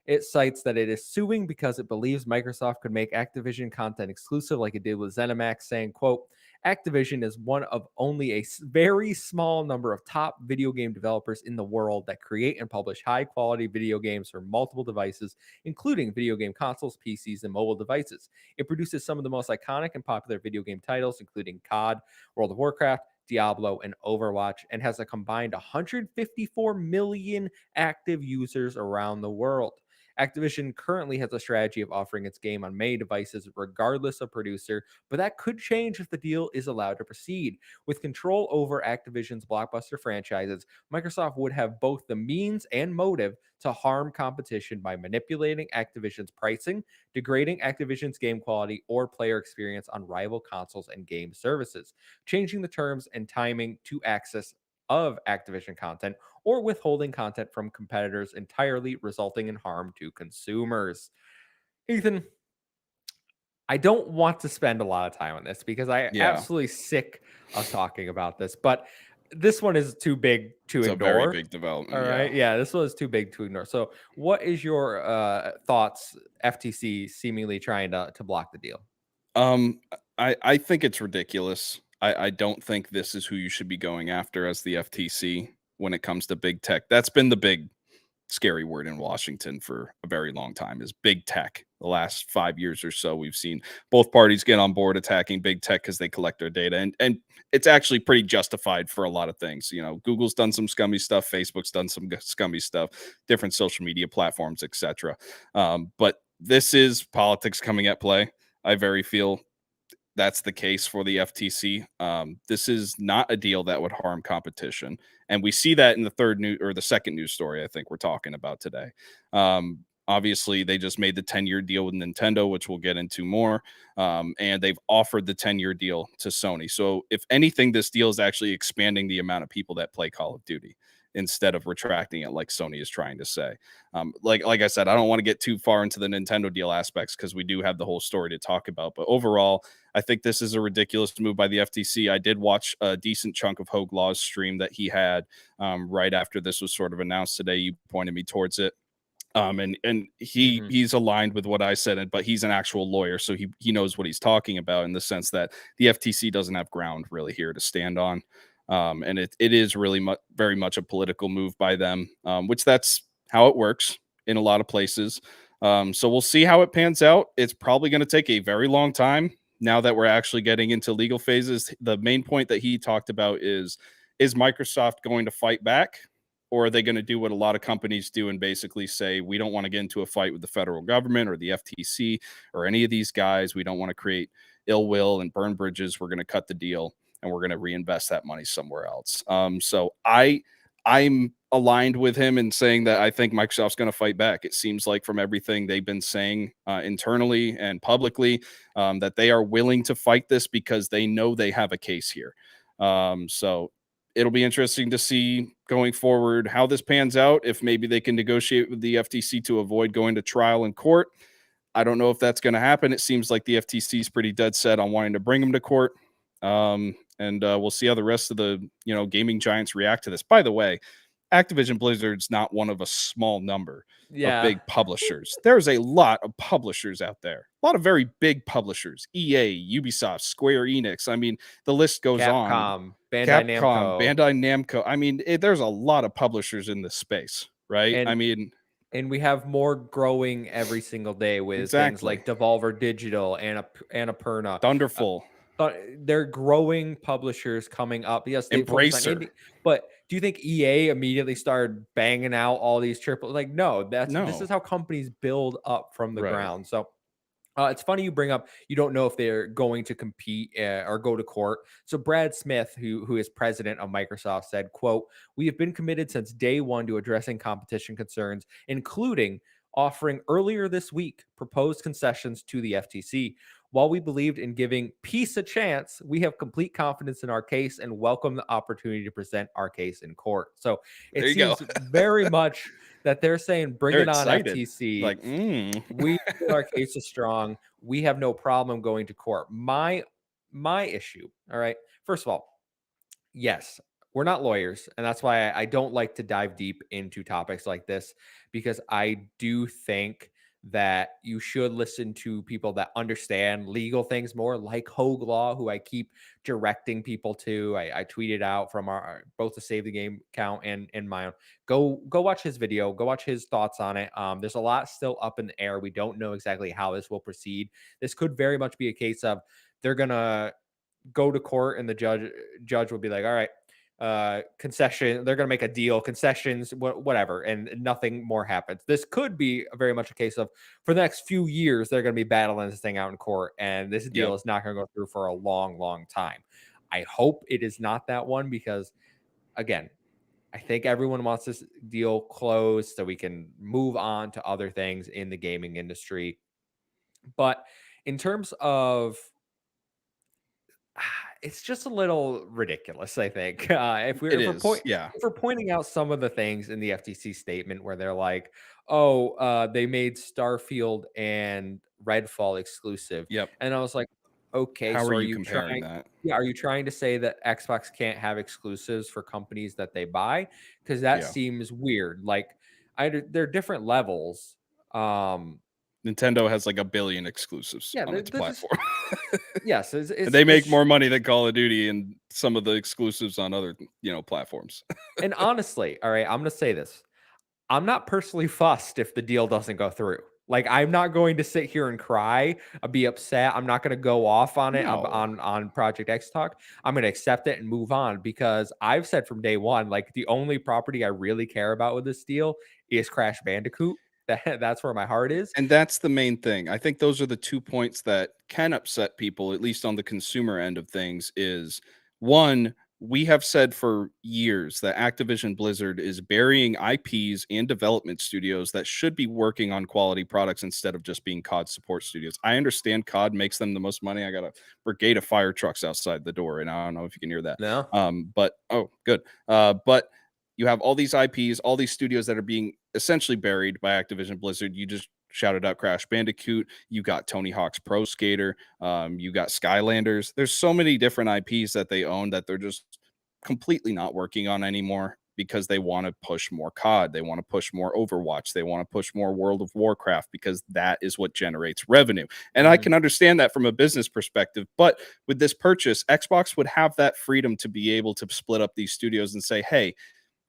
Speaker 1: it cites that it is suing because it believes Microsoft could make Activision content exclusive like it did with ZeniMax, saying, quote, Activision is one of only a very small number of top video game developers in the world that create and publish high quality video games for multiple devices, including video game consoles, PCs, and mobile devices. It produces some of the most iconic and popular video game titles, including COD, World of Warcraft, Diablo, and Overwatch, and has a combined 154 million active users around the world. Activision currently has a strategy of offering its game on many devices regardless of producer, but that could change if the deal is allowed to proceed. With control over Activision's blockbuster franchises, Microsoft would have both the means and motive to harm competition by manipulating Activision's pricing, degrading Activision's game quality or player experience on rival consoles and game services, changing the terms and timing to access of Activision content, or withholding content from competitors entirely, resulting in harm to consumers. Ethan, I don't want to spend a lot of time on this because I am
Speaker 2: Yeah.
Speaker 1: absolutely sick of talking about this, but this one is too big to
Speaker 2: It's a very
Speaker 1: ignore.
Speaker 2: big
Speaker 1: All
Speaker 2: development. Yeah.
Speaker 1: right. Yeah, this one is too big to ignore. So, what is your thoughts? FTC seemingly trying to block the deal.
Speaker 2: Um, I think it's ridiculous. I don't think this is who you should be going after as the FTC when it comes to big tech. That's been the big scary word in Washington for a very long time is big tech. The last 5 years or so, we've seen both parties get on board attacking big tech because they collect their data, and it's actually pretty justified for a lot of things. You know, Google's done some scummy stuff, Facebook's done some scummy stuff, different social media platforms, etc. But this is politics coming at play. I very feel that's the case for the FTC. This is not a deal that would harm competition, and we see that in the the second news story I think we're talking about today. Obviously, they just made the 10-year deal with Nintendo, which we'll get into more, and they've offered the 10-year deal to Sony. So, if anything, this deal is actually expanding the amount of people that play Call of Duty instead of retracting it like Sony is trying to say. Like I said, I don't want to get too far into the Nintendo deal aspects because we do have the whole story to talk about. But overall, I think this is a ridiculous move by the FTC. I did watch a decent chunk of Hogue Law's stream that he had right after this was sort of announced today. You pointed me towards it. And
Speaker 1: Mhm.
Speaker 2: he's aligned with what I said, but he's an actual lawyer, so he knows what he's talking about in the sense that the FTC doesn't have ground really here to stand on. And it is really very much a political move by them, which that's how it works in a lot of places. So we'll see how it pans out. It's probably going to take a very long time now that we're actually getting into legal phases. The main point that he talked about is Microsoft going to fight back? Or are they going to do what a lot of companies do and basically say, we don't want to get into a fight with the federal government or the FTC or any of these guys. We don't want to create ill will and burn bridges. We're going to cut the deal and we're going to reinvest that money somewhere else. I'm aligned with him in saying that I think Microsoft's going to fight back. It seems like from everything they've been saying internally and publicly that they are willing to fight this because they know they have a case here. So it'll be interesting to see going forward how this pans out. If maybe they can negotiate with the FTC to avoid going to trial in court. I don't know if that's going to happen. It seems like the FTC is pretty dead set on wanting to bring them to court. And we'll see how the rest of the gaming giants react to this. By the way, Activision Blizzard's not one of a small number of
Speaker 1: Yeah.
Speaker 2: big publishers. There's a lot of publishers out there, a lot of very big publishers: EA, Ubisoft, Square Enix. I mean, the list goes on.
Speaker 1: Capcom, Bandai
Speaker 2: Capcom,
Speaker 1: Namco,
Speaker 2: Bandai Namco. I mean, there's a lot of publishers in this space, right? I
Speaker 1: and
Speaker 2: mean,
Speaker 1: and we have more growing every single day with things
Speaker 2: exactly.
Speaker 1: like Devolver Digital and Annapurna. Uh,
Speaker 2: Thunderful,
Speaker 1: they're growing publishers coming up. Yes, they focus on
Speaker 2: Embracer.
Speaker 1: indie, but do you think EA immediately started banging out all these triple? Like, no, this
Speaker 2: No,
Speaker 1: is how companies build up from the
Speaker 2: right.
Speaker 1: ground. So It's funny you bring up you don't know if they're going to compete or go to court. So Brad Smith, who is president of Microsoft, said, "quote We have been committed since day one to addressing competition concerns, including offering earlier this week proposed concessions to the FTC. While we believed in giving peace a chance, we have complete confidence in our case and welcome the opportunity to present our case in court." So
Speaker 2: There
Speaker 1: it
Speaker 2: you go.
Speaker 1: seems very much that they're saying, "Bring
Speaker 2: They're
Speaker 1: it on,
Speaker 2: excited.
Speaker 1: FTC."
Speaker 2: Like,
Speaker 1: We feel our case is strong. We have no problem going to court. My issue, all right. First of all, yes, we're not lawyers, and that's why I don't like to dive deep into topics like this because I do think that you should listen to people that understand legal things more, like Hogue Law, who I keep directing people to. I tweeted out from our both the Save the Game account and my own. Go watch his video. Go watch his thoughts on it. There's a lot still up in the air. We don't know exactly how this will proceed. This could very much be a case of they're gonna go to court and the judge will be like, all right, concession, they're going to make a deal, concessions, whatever, and nothing more happens. This could be very much a case of for the next few years they're going to be battling this thing out in court, and this deal
Speaker 2: yep.
Speaker 1: is not going to go through for a long time. I hope it is not that one because, again, I think everyone wants this deal closed so we can move on to other things in the gaming industry. But in terms of it's just a little ridiculous, I think.
Speaker 2: It is. Yeah.
Speaker 1: If we're pointing out some of the things in the FTC statement where they're like, "Oh, they made Starfield and Redfall exclusive,"
Speaker 2: Yep.
Speaker 1: and I was like, "Okay,
Speaker 2: How
Speaker 1: so
Speaker 2: are
Speaker 1: are
Speaker 2: you
Speaker 1: you
Speaker 2: comparing
Speaker 1: trying?
Speaker 2: that?
Speaker 1: Yeah, are you trying to say that Xbox can't have exclusives for companies that they buy? Because that
Speaker 2: Yeah.
Speaker 1: seems weird. Like, there are different levels. Um,
Speaker 2: Nintendo has like a billion exclusives
Speaker 1: yeah,
Speaker 2: on its
Speaker 1: they're just
Speaker 2: platform.
Speaker 1: yes,
Speaker 2: And they make
Speaker 1: it's
Speaker 2: more money than Call of Duty and some of the exclusives on other, platforms.
Speaker 1: and honestly, all right, I'm gonna say this. I'm not personally fussed if the deal doesn't go through. Like, I'm not going to sit here and cry, be upset. I'm not going to go off on it
Speaker 2: No.
Speaker 1: on Project X Talk. I'm going to accept it and move on because I've said from day one, like the only property I really care about with this deal is Crash Bandicoot. That's where my heart is.
Speaker 2: And that's the main thing. I think those are the 2 points that can upset people, at least on the consumer end of things, is one, we have said for years that Activision Blizzard is burying IPs and development studios that should be working on quality products instead of just being COD support studios. I understand COD makes them the most money. I got a brigade of fire trucks outside the door, and I don't know if you can hear that.
Speaker 1: No,
Speaker 2: But oh, good. But you have all these IPs, all these studios that are being essentially buried by Activision Blizzard. You just shouted out Crash Bandicoot. You got Tony Hawk's Pro Skater. You got Skylanders. There's so many different IPs that they own that they're just completely not working on anymore because they want to push more COD. They want to push more Overwatch. They want to push more World of Warcraft because that is what generates revenue. And I
Speaker 1: hmm
Speaker 2: can understand that from a business perspective. But with this purchase, Xbox would have that freedom to be able to split up these studios and say, hey,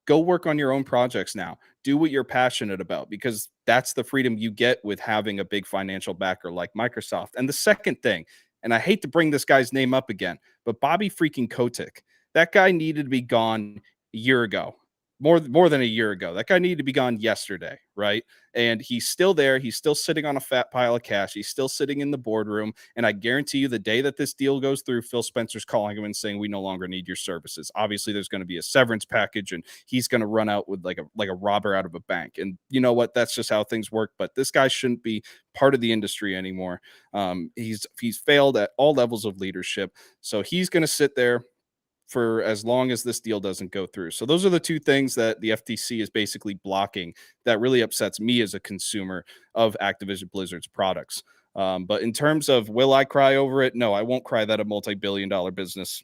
Speaker 2: go work on your own projects now. Do what you're passionate about because that's the freedom you get with having a big financial backer like Microsoft. And the second thing, and I hate to bring this guy's name up again, but Bobby freaking Kotick, that guy needed to be gone a year ago. More than a year ago. That guy needed to be gone yesterday, right? And he's still there. He's still sitting on a fat pile of cash. He's still sitting in the boardroom. And I guarantee you, the day that this deal goes through, Phil Spencer's calling him and saying, "We no longer need your services." Obviously, there's going to be a severance package, and he's going to run out with like a robber out of a bank. And you know what? That's just how things work. But this guy shouldn't be part of the industry anymore. He's failed at all levels of leadership, so he's going to sit there for as long as this deal doesn't go through. So those are the two things that the FTC is basically blocking that really upsets me as a consumer of Activision Blizzard's products. But in terms of will I cry over it? No, I won't cry that a multi-billion dollar business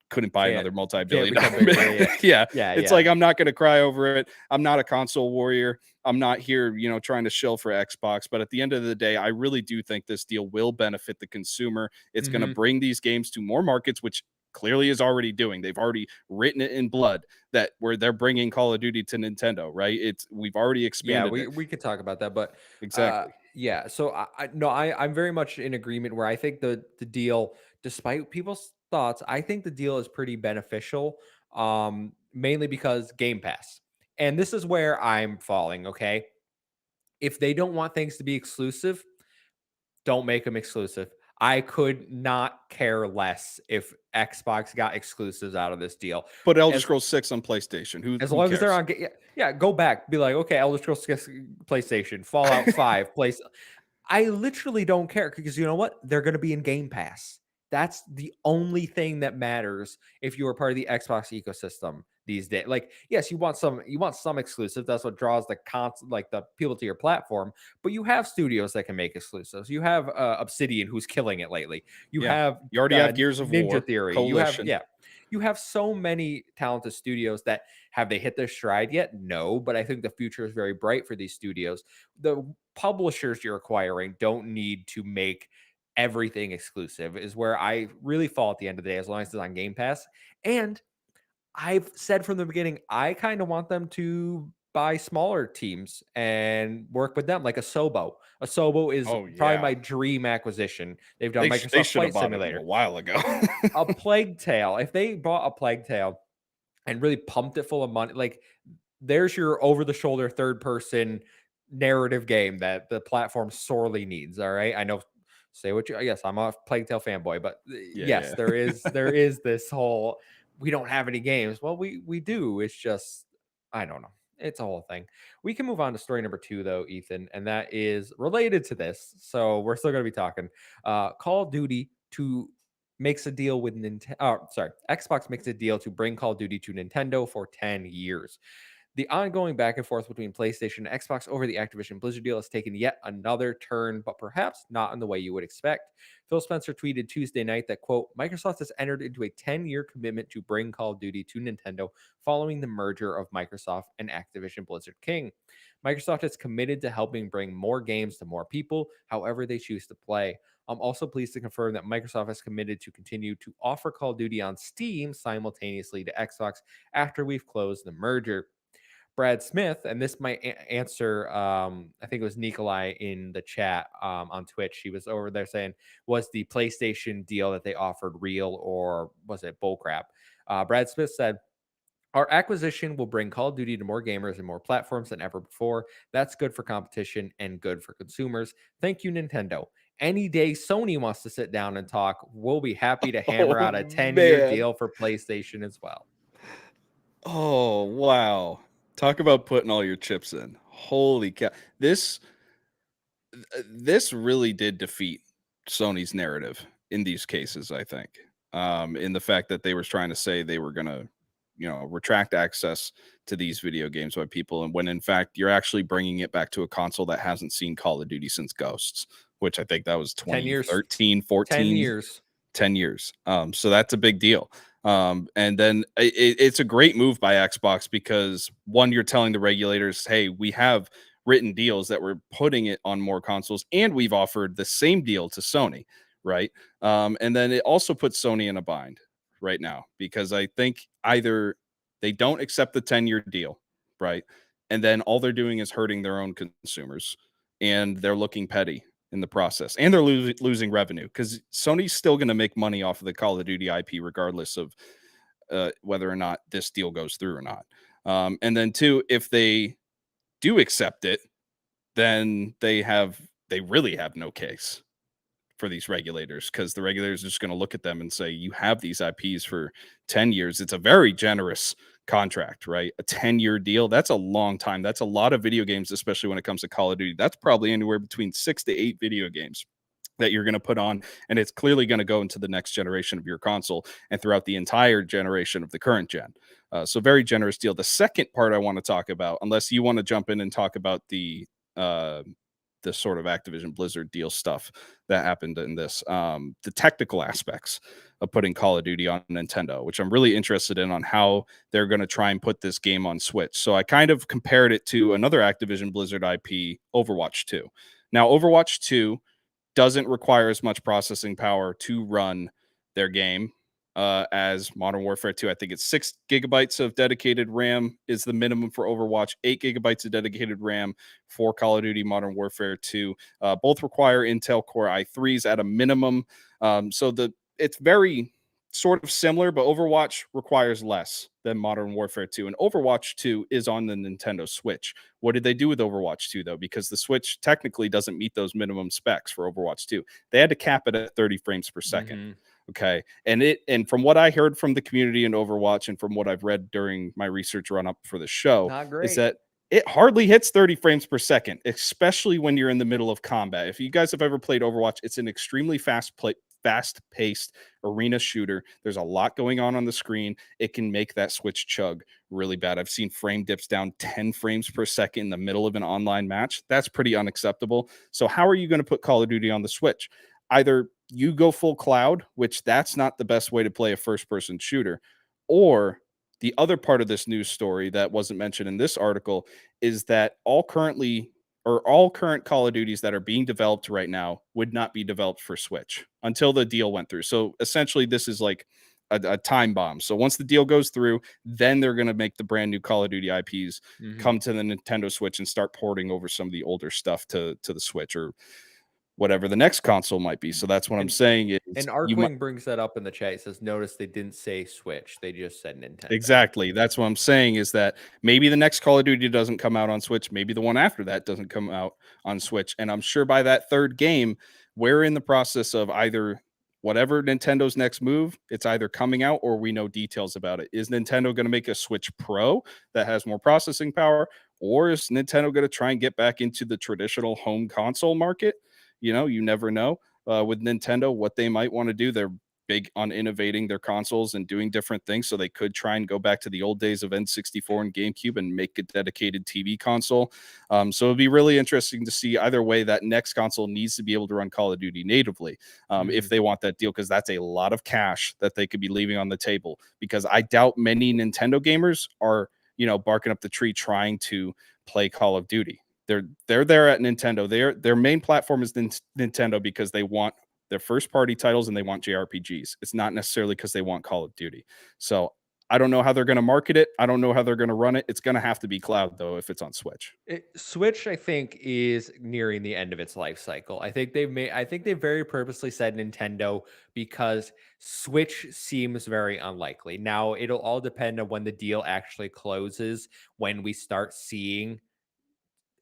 Speaker 2: couldn't buy
Speaker 1: can't
Speaker 2: another
Speaker 1: can't
Speaker 2: multi-billion
Speaker 1: become
Speaker 2: dollar.
Speaker 1: bigger. Yeah,
Speaker 2: Yeah,
Speaker 1: yeah,
Speaker 2: it's
Speaker 1: yeah,
Speaker 2: like I'm not going to cry over it. I'm not a console warrior. I'm not here, trying to shill for Xbox. But at the end of the day, I really do think this deal will benefit the consumer. It's going to
Speaker 1: hmm
Speaker 2: bring these games to more markets, which clearly is already doing. They've already written it in blood that where they're bringing Call of Duty to Nintendo, right? We've already
Speaker 1: yeah.
Speaker 2: expanded it.
Speaker 1: We could talk about that, but
Speaker 2: Exactly.
Speaker 1: yeah. So I no, I'm very much in agreement. Where I think the deal, despite people's thoughts, I think the deal is pretty beneficial. Mainly because Game Pass, and this is where I'm falling. Okay, if they don't want things to be exclusive, Don't make them exclusive. I could not care less if Xbox got exclusives out of this deal.
Speaker 2: But Elder
Speaker 1: As
Speaker 2: Scrolls 6 on PlayStation,
Speaker 1: as
Speaker 2: who
Speaker 1: long as they're
Speaker 2: cares?
Speaker 1: on, yeah, yeah, go back, be like, okay, Elder Scrolls 6, PlayStation, Fallout 5, place. I literally don't care because you know what? They're going to be in Game Pass. That's the only thing that matters if you are part of the Xbox ecosystem these days. Like, yes, you want some exclusive. That's what draws like the people to your platform. But you have studios that can make exclusives. You have Obsidian, who's killing it lately. You
Speaker 2: Yeah.
Speaker 1: have
Speaker 2: You already have Gears of
Speaker 1: Ninja
Speaker 2: War,
Speaker 1: Theory. You have,
Speaker 2: Coalition.
Speaker 1: yeah, you have so many talented studios that have they hit their stride yet? No, but I think the future is very bright for these studios. The publishers you're acquiring don't need to make everything exclusive, is where I really fall at the end of the day, as long as it's on Game Pass. And I've said from the beginning, I kind of want them to buy smaller teams and work with them, like a Sobo. A Sobo is
Speaker 2: Oh
Speaker 1: probably
Speaker 2: yeah.
Speaker 1: my dream acquisition. They've done
Speaker 2: They
Speaker 1: Microsoft
Speaker 2: should have
Speaker 1: Flight
Speaker 2: bought it a
Speaker 1: Simulator,
Speaker 2: while ago.
Speaker 1: a Plague Tale. If they bought a Plague Tale and really pumped it full of money, like there's your over the shoulder third person narrative game that the platform sorely needs. All right. I know, say what you, yes, I'm a Plague Tale fanboy, but yes,
Speaker 2: Yeah.
Speaker 1: there is this whole, we don't have any games. Well, we do. It's just, I don't know. It's a whole thing. We can move on to story number 2 though, Ethan, and that is related to this. So we're still going to be talking. Call of Duty to makes a deal with Nintendo. Oh, sorry, Xbox makes a deal to bring Call of Duty to Nintendo for 10 years. The ongoing back and forth between PlayStation and Xbox over the Activision Blizzard deal has taken yet another turn, but perhaps not in the way you would expect. Phil Spencer tweeted Tuesday night that, quote, Microsoft has entered into a 10-year commitment to bring Call of Duty to Nintendo following the merger of Microsoft and Activision Blizzard King. Microsoft is committed to helping bring more games to more people, however they choose to play. I'm also pleased to confirm that Microsoft has committed to continue to offer Call of Duty on Steam simultaneously to Xbox after we've closed the merger. Brad Smith, and this might answer, I think it was Nikolai in the chat on Twitch. He was over there saying, was the PlayStation deal that they offered real or was it bullcrap? Brad Smith said, our acquisition will bring Call of Duty to more gamers and more platforms than ever before. That's good for competition and good for consumers. Thank you, Nintendo. Any day Sony wants to sit down and talk, we'll be happy to hammer
Speaker 2: Oh
Speaker 1: out a 10-year
Speaker 2: man.
Speaker 1: deal for PlayStation as well.
Speaker 2: Oh wow. Talk about putting all your chips in. Holy cow. This really did defeat Sony's narrative in these cases, I think. In the fact that they were trying to say they were going to, retract access to these video games by people, and when in fact you're actually bringing it back to a console that hasn't seen Call of Duty since Ghosts, which I think that was
Speaker 1: 10 years.
Speaker 2: 2013,
Speaker 1: 10
Speaker 2: 14,
Speaker 1: years.
Speaker 2: 10 years. So that's a big deal. And then it's a great move by Xbox because one, you're telling the regulators, hey, we have written deals that we're putting it on more consoles, and we've offered the same deal to Sony, right? And then it also puts Sony in a bind right now because I think either they don't accept the 10-year deal, right? And then all they're doing is hurting their own consumers and they're looking petty in the process, and they're losing revenue because Sony's still going to make money off of the Call of Duty IP, regardless of whether or not this deal goes through or not. And then two, if they do accept it, then they really have no case for these regulators because the regulators are just going to look at them and say, you have these IPs for 10 years. It's a very generous contract, right? A 10-year deal. That's a long time. That's a lot of video games, especially when it comes to Call of Duty. That's probably anywhere between 6 to 8 video games that you're going to put on, and it's clearly going to go into the next generation of your console and throughout the entire generation of the current gen. So very generous deal. The second part I want to talk about, unless you want to jump in and talk about uh, the sort of Activision Blizzard deal stuff that happened in this, the technical aspects of putting Call of Duty on Nintendo, which I'm really interested in on how they're going to try and put this game on Switch. So I kind of compared it to another Activision Blizzard IP, Overwatch 2. Now, Overwatch 2 doesn't require as much processing power to run their game as Modern Warfare 2. I think it's 6 gigabytes of dedicated RAM is the minimum for Overwatch, 8 gigabytes of dedicated RAM for Call of Duty Modern Warfare 2. Both require Intel Core i3s at a minimum. So it's very sort of similar, but Overwatch requires less than Modern Warfare 2. And Overwatch 2 is on the Nintendo Switch. What did they do with Overwatch 2, though? Because the Switch technically doesn't meet those minimum specs for Overwatch 2. They had to cap it at 30 frames per second.
Speaker 1: Hmm.
Speaker 2: Okay. And from what I heard from the community in Overwatch and from what I've read during my research run up for the show,
Speaker 1: Not
Speaker 2: is
Speaker 1: great.
Speaker 2: that it hardly hits 30 frames per second, especially when you're in the middle of combat. If you guys have ever played Overwatch, it's an extremely fast-paced arena shooter. There's a lot going on the screen. It can make that Switch chug really bad. I've seen frame dips down 10 frames per second in the middle of an online match. That's pretty unacceptable. So how are you going to put Call of Duty on the Switch? Either you go full cloud, which that's not the best way to play a first-person shooter, or the other part of this news story that wasn't mentioned in this article is that all current Call of Duties that are being developed right now would not be developed for Switch until the deal went through. So essentially, this is like a time bomb. So once the deal goes through, then they're going to make the brand new Call of Duty IPs
Speaker 1: Hmm.
Speaker 2: come to the Nintendo Switch and start porting over some of the older stuff to the Switch or whatever the next console might be. So that's what I'm
Speaker 1: And
Speaker 2: saying is
Speaker 1: and
Speaker 2: you might.
Speaker 1: Arkwing brings that up in the chat. He says, "Notice they didn't say Switch; they just said Nintendo."
Speaker 2: Exactly. That's what I'm saying is that maybe the next Call of Duty doesn't come out on Switch. Maybe the one after that doesn't come out on Switch. And I'm sure by that third game, we're in the process of either whatever Nintendo's next move, it's either coming out or we know details about it. Is Nintendo going to make a Switch Pro that has more processing power? Or is Nintendo going to try and get back into the traditional home console market? You never know. With Nintendo, what they might want to do. They're big on innovating their consoles and doing different things. So they could try and go back to the old days of N64 and GameCube and make a dedicated TV console. So it'd be really interesting to see either way. That next console needs to be able to run Call of Duty natively if
Speaker 1: Mhm.
Speaker 2: they want that deal, because that's a lot of cash that they could be leaving on the table. Because I doubt many Nintendo gamers are, barking up the tree trying to play Call of Duty. They're there at Nintendo. Their main platform is Nintendo because they want their first party titles and they want JRPGs. It's not necessarily because they want Call of Duty. So I don't know how they're going to market it. I don't know how they're going to run it. It's going to have to be cloud though if it's on Switch.
Speaker 1: Switch, I think, is nearing the end of its life cycle. I think they very purposely said Nintendo because Switch seems very unlikely. Now, it'll all depend on when the deal actually closes, when we start seeing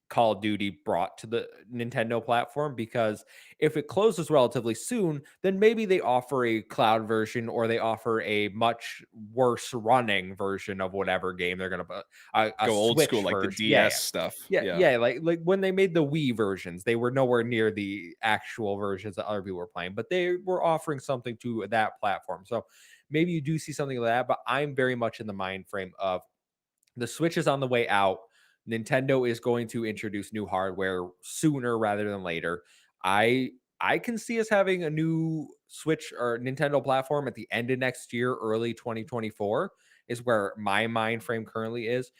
Speaker 1: Call of Duty brought to the Nintendo platform, because if it closes relatively soon, then maybe they offer a cloud version or they offer a much worse running version of whatever game they're going to put a
Speaker 2: Go old school
Speaker 1: Switch
Speaker 2: like the
Speaker 1: version. Yeah,
Speaker 2: DS
Speaker 1: yeah.
Speaker 2: stuff.
Speaker 1: Yeah,
Speaker 2: Yeah.
Speaker 1: yeah, like when they made the Wii versions, they were nowhere near the actual versions that other people were playing, but they were offering something to that platform. So maybe you do see something like that, but I'm very much in the mind frame of the Switch is on the way out. Nintendo is going to introduce new hardware sooner rather than later. I I can see us having a new Switch or Nintendo platform at the end of next year, early 2024 is where my mind frame currently is.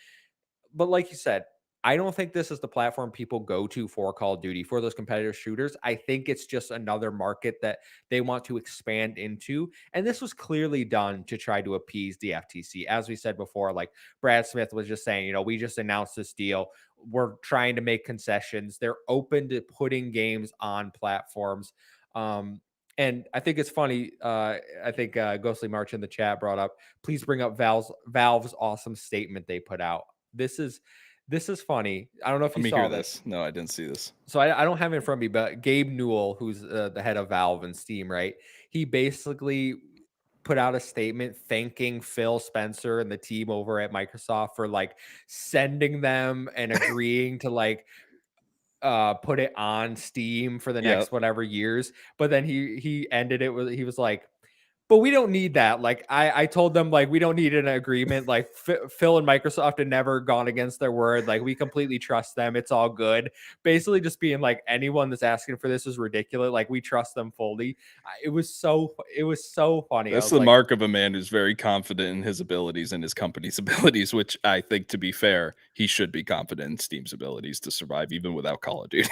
Speaker 1: But like you said, I don't think this is the platform people go to for Call of Duty for those competitive shooters. I think it's just another market that they want to expand into. And this was clearly done to try to appease the FTC. As we said before, like Brad Smith was just saying, we just announced this deal. We're trying to make concessions. They're open to putting games on platforms. And I think it's funny. I think Ghostly March in the chat brought up, please bring up Valve's awesome statement they put out. This is this is funny. I don't know if
Speaker 2: Let
Speaker 1: you
Speaker 2: me
Speaker 1: saw
Speaker 2: hear
Speaker 1: this.
Speaker 2: this. No, I didn't see this.
Speaker 1: So I don't have it in front of me, but Gabe Newell, who's the head of Valve and Steam, right? He basically put out a statement thanking Phil Spencer and the team over at Microsoft for like sending them and agreeing to like put it on Steam for the
Speaker 2: Yep.
Speaker 1: next whatever years. But then he ended it with, he was like, but we don't need that. Like I told them, like, we don't need an agreement. Like Phil and Microsoft had never gone against their word. Like we completely trust them. It's all good. Basically, just being like, anyone that's asking for this is ridiculous. Like we trust them fully. It was so funny. I
Speaker 2: That's
Speaker 1: was
Speaker 2: the
Speaker 1: like,
Speaker 2: mark of a man who's very confident in his abilities and his company's abilities, which I think, to be fair, he should be confident in Steam's abilities to survive even without Call of Duty.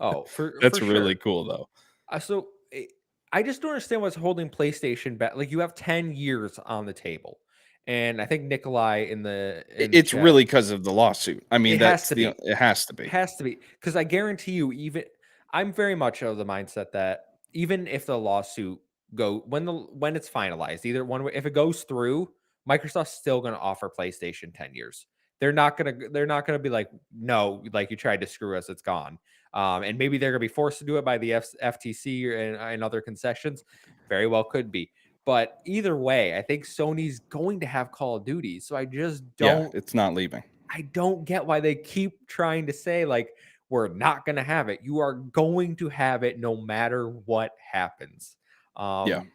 Speaker 1: oh,
Speaker 2: That's
Speaker 1: for
Speaker 2: really
Speaker 1: sure.
Speaker 2: cool, though.
Speaker 1: I just don't understand what's holding PlayStation back. Like you have 10 years on the table. And I think Nikolai in the
Speaker 2: It's
Speaker 1: chat,
Speaker 2: really because of the lawsuit. I mean,
Speaker 1: it has
Speaker 2: that's
Speaker 1: to be.
Speaker 2: it has to be.
Speaker 1: Has to be, because I guarantee you, even I'm very much of the mindset that even if the lawsuit when it's finalized, either one way, if it goes through, Microsoft's still going to offer PlayStation 10 years. They're not gonna be like, no, like you tried to screw us, it's gone. And maybe they're gonna be forced to do it by the FTC and other concessions. Very well could be. But either way, I think Sony's going to have Call of Duty. So
Speaker 2: Yeah, it's not leaving.
Speaker 1: I don't get why they keep trying to say, like, we're not going to have it. You are going to have it no matter what happens.
Speaker 2: Yeah.
Speaker 1: Um,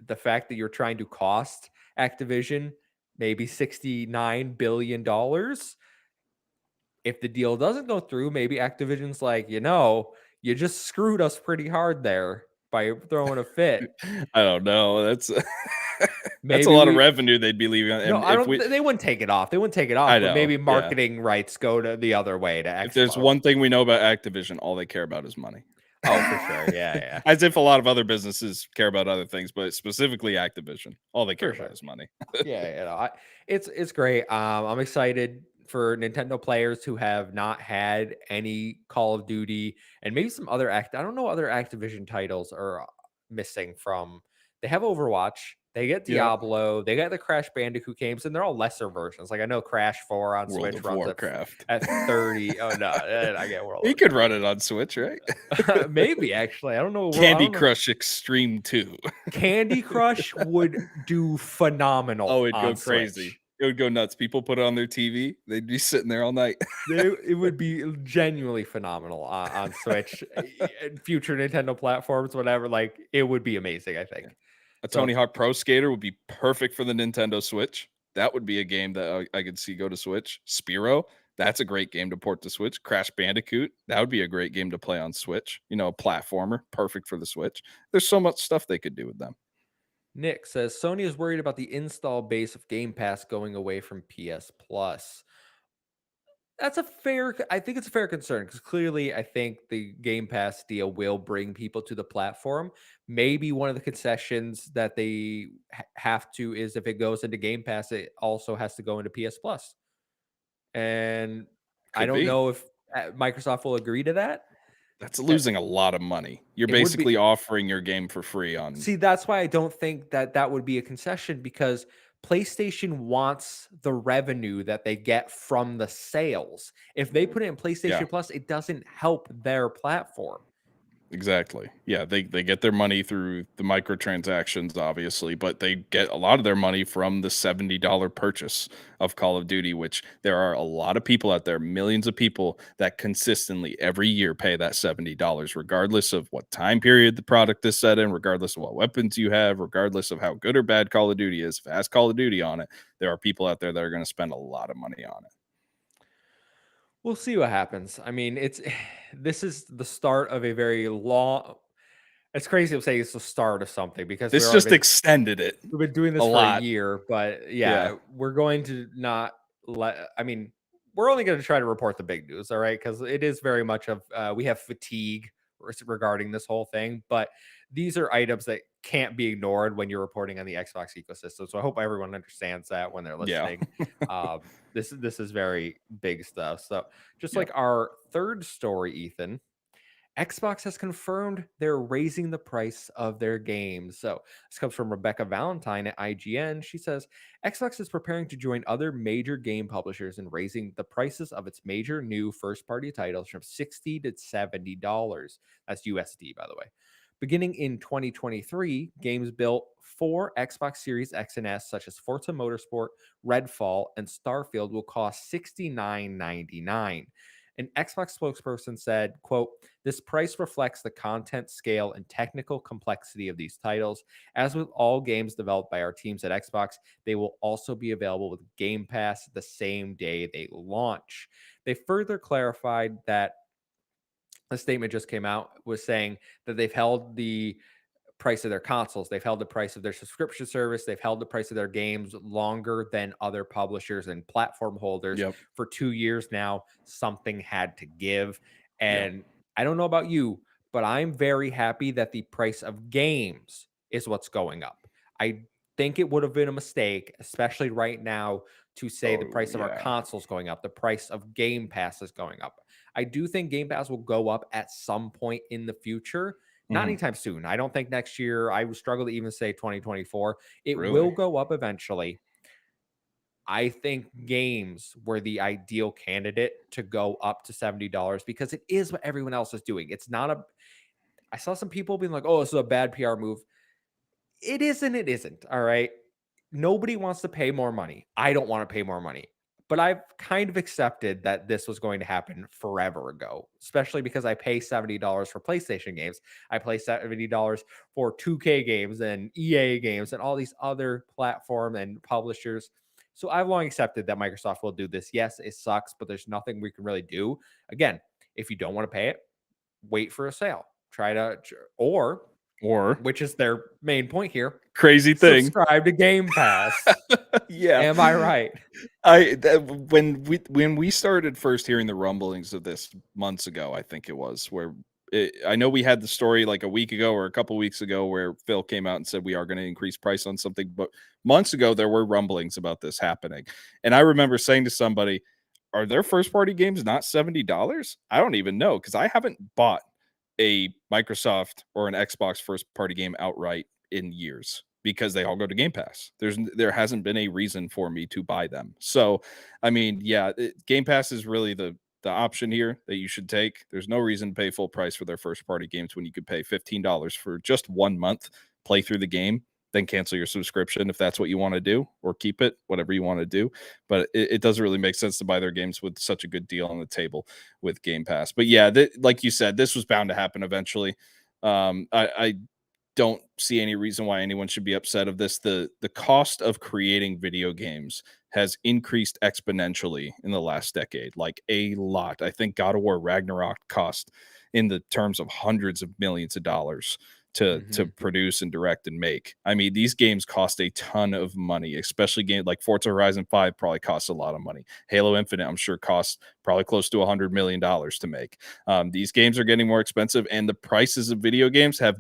Speaker 1: the fact that you're trying to cost Activision maybe $69 billion. If the deal doesn't go through, maybe Activision's like, you just screwed us pretty hard there by throwing a fit.
Speaker 2: I don't know. That's that's a
Speaker 1: Maybe
Speaker 2: lot of
Speaker 1: we
Speaker 2: revenue they'd be leaving on.
Speaker 1: No,
Speaker 2: And
Speaker 1: I
Speaker 2: if
Speaker 1: don't
Speaker 2: we,
Speaker 1: they wouldn't take it off. They wouldn't take it
Speaker 2: I
Speaker 1: off, but
Speaker 2: know,
Speaker 1: maybe
Speaker 2: yeah.
Speaker 1: marketing rights go to the other way to
Speaker 2: If there's
Speaker 1: Xbox.
Speaker 2: one thing we know about Activision, all they care about is money.
Speaker 1: Oh, for sure. Yeah, yeah.
Speaker 2: As if a lot of other businesses care about other things, but specifically Activision, all they care
Speaker 1: For
Speaker 2: about
Speaker 1: sure.
Speaker 2: is money.
Speaker 1: Yeah, it's great. I'm excited for Nintendo players who have not had any Call of Duty and maybe some other I don't know what other Activision titles are missing from. They have Overwatch, they get
Speaker 2: Yeah.
Speaker 1: Diablo, they got the Crash Bandicoot games, and they're all lesser versions. Like I know Crash 4 on
Speaker 2: World
Speaker 1: Switch
Speaker 2: of
Speaker 1: runs
Speaker 2: Warcraft.
Speaker 1: at 30. Oh no, I get World of
Speaker 2: You could
Speaker 1: Warcraft.
Speaker 2: run it on Switch, right?
Speaker 1: Maybe actually. I
Speaker 2: Candy
Speaker 1: don't know.
Speaker 2: Crush Extreme 2.
Speaker 1: Candy Crush would do phenomenal
Speaker 2: Oh, it'd go
Speaker 1: on
Speaker 2: crazy.
Speaker 1: Switch.
Speaker 2: It would go nuts. People put it on their TV. They'd be sitting there all night.
Speaker 1: It would be genuinely phenomenal on Switch, and future Nintendo platforms, whatever. Like it would be amazing, I
Speaker 2: Yeah.
Speaker 1: think.
Speaker 2: A
Speaker 1: So
Speaker 2: Tony Hawk Pro Skater would be perfect for the Nintendo Switch. That would be a game that I could see go to Switch. Spiro, that's a great game to port to Switch. Crash Bandicoot, that would be a great game to play on Switch. You know, a platformer, perfect for the Switch. There's so much stuff they could do with them.
Speaker 1: Nick says Sony is worried about the install base of Game Pass going away from PS Plus. I think it's a fair concern because clearly I think the Game Pass deal will bring people to the platform. Maybe one of the concessions that they have to is if it goes into Game Pass, it also has to go into PS Plus. And I
Speaker 2: Could
Speaker 1: don't
Speaker 2: be.
Speaker 1: know if Microsoft will agree to that.
Speaker 2: That's
Speaker 1: Uh,
Speaker 2: losing a lot of money. You're
Speaker 1: It would be.
Speaker 2: basically offering your game for free on.
Speaker 1: See, that's why I don't think that that would be a concession because PlayStation wants the revenue that they get from the sales. If they put it in
Speaker 2: Yeah.
Speaker 1: PlayStation Plus, it doesn't help their platform.
Speaker 2: Exactly. Yeah, they get their money through the microtransactions, obviously, but they get a lot of their money from the $70 purchase of Call of Duty, which there are a lot of people out there, millions of people that consistently every year pay that $70, regardless of what time period the product is set in, regardless of what weapons you have, regardless of how good or bad Call of Duty is. If it has Call of Duty on it, there are people out there that are going to spend a lot of money on it.
Speaker 1: We'll see what happens. I mean, this is the start of a very long. It's crazy to say it's the start of something because
Speaker 2: This just extended it
Speaker 1: we've been doing
Speaker 2: a
Speaker 1: this for a
Speaker 2: lot.
Speaker 1: year, but
Speaker 2: Yeah.
Speaker 1: yeah, we're going to not we're only going to try to report the big news, all right? Because it is very much of we have fatigue regarding this whole thing, but these are items that can't be ignored when you're reporting on the Xbox ecosystem. So I hope everyone understands that when they're
Speaker 2: Yeah.
Speaker 1: listening. This is very big stuff. So just
Speaker 2: Yep.
Speaker 1: like our third story, Ethan, Xbox has confirmed they're raising the price of their games. So this comes from Rebecca Valentine at IGN. She says Xbox is preparing to join other major game publishers in raising the prices of its major new first-party titles from $60 to $70. That's USD, by the way. Beginning in 2023, games built for Xbox Series X and S, such as Forza Motorsport, Redfall, and Starfield, will cost $69.99. An Xbox spokesperson said, quote, this price reflects the content scale and technical complexity of these titles. As with all games developed by our teams at Xbox, they will also be available with Game Pass the same day they launch. They further clarified that a statement just came out was saying that they've held the price of their consoles. They've held the price of their subscription service. They've held the price of their games longer than other publishers and platform holders
Speaker 2: Yep.
Speaker 1: for 2 years now. Something had to give.
Speaker 2: Yep.
Speaker 1: And I don't know about you, but I'm very happy that the price of games is what's going up. I think it would have been a mistake, especially right now, to say the
Speaker 2: Oh,
Speaker 1: price of our
Speaker 2: yeah.
Speaker 1: consoles going up, the price of Game Pass is going up. I do think Game Pass will go up at some point in the future Not
Speaker 2: Mhm.
Speaker 1: anytime soon. I don't think next year. I would struggle to even say 2024. It will
Speaker 2: Really?
Speaker 1: go up eventually. I think games were the ideal candidate to go up to $70 because it is what everyone else is doing. It's not a I saw some people being like, "Oh, this is a bad PR move." It is and it isn't, all right? Nobody wants to pay more money. I don't want to pay more money. But I've kind of accepted that this was going to happen forever ago, especially because I pay $70 for PlayStation games. I pay $70 for 2K games and EA games and all these other platform and publishers. So I've long accepted that Microsoft will do this. Yes, it sucks, but there's nothing we can really do. Again, if you don't want to pay it, wait for a sale. Or
Speaker 2: Or
Speaker 1: which is their main point here,
Speaker 2: crazy thing.
Speaker 1: subscribe to Game Pass.
Speaker 2: Yeah.
Speaker 1: Am I right?
Speaker 2: When we started first hearing the rumblings of this months ago, I think it was where I know we had the story like a week ago or a couple weeks ago where Phil came out and said we are going to increase price on something, but months ago there were rumblings about this happening, and I remember saying to somebody, "Are their first party games not $70?" I don't even know because I haven't bought a Microsoft or an Xbox first party game outright in years because they all go to Game Pass. There hasn't been a reason for me to buy them. So, I mean, yeah, Game Pass is really the option here that you should take. There's no reason to pay full price for their first party games when you could pay $15 for just 1 month, play through the game, then cancel your subscription if that's what you want to do, or keep it, whatever you want to do. But it doesn't really make sense to buy their games with such a good deal on the table with Game Pass. But yeah, like you said, this was bound to happen eventually. I don't see any reason why anyone should be upset of this. The cost of creating video games has increased exponentially in the last decade, like a lot. I think God of War Ragnarok cost in the terms of hundreds of millions of dollars to
Speaker 1: Mhm.
Speaker 2: produce and direct and make. I mean, these games cost a ton of money, especially games like Forza Horizon 5 probably costs a lot of money. Halo Infinite, I'm sure, costs probably close to $100 million to make. These games are getting more expensive, and the prices of video games have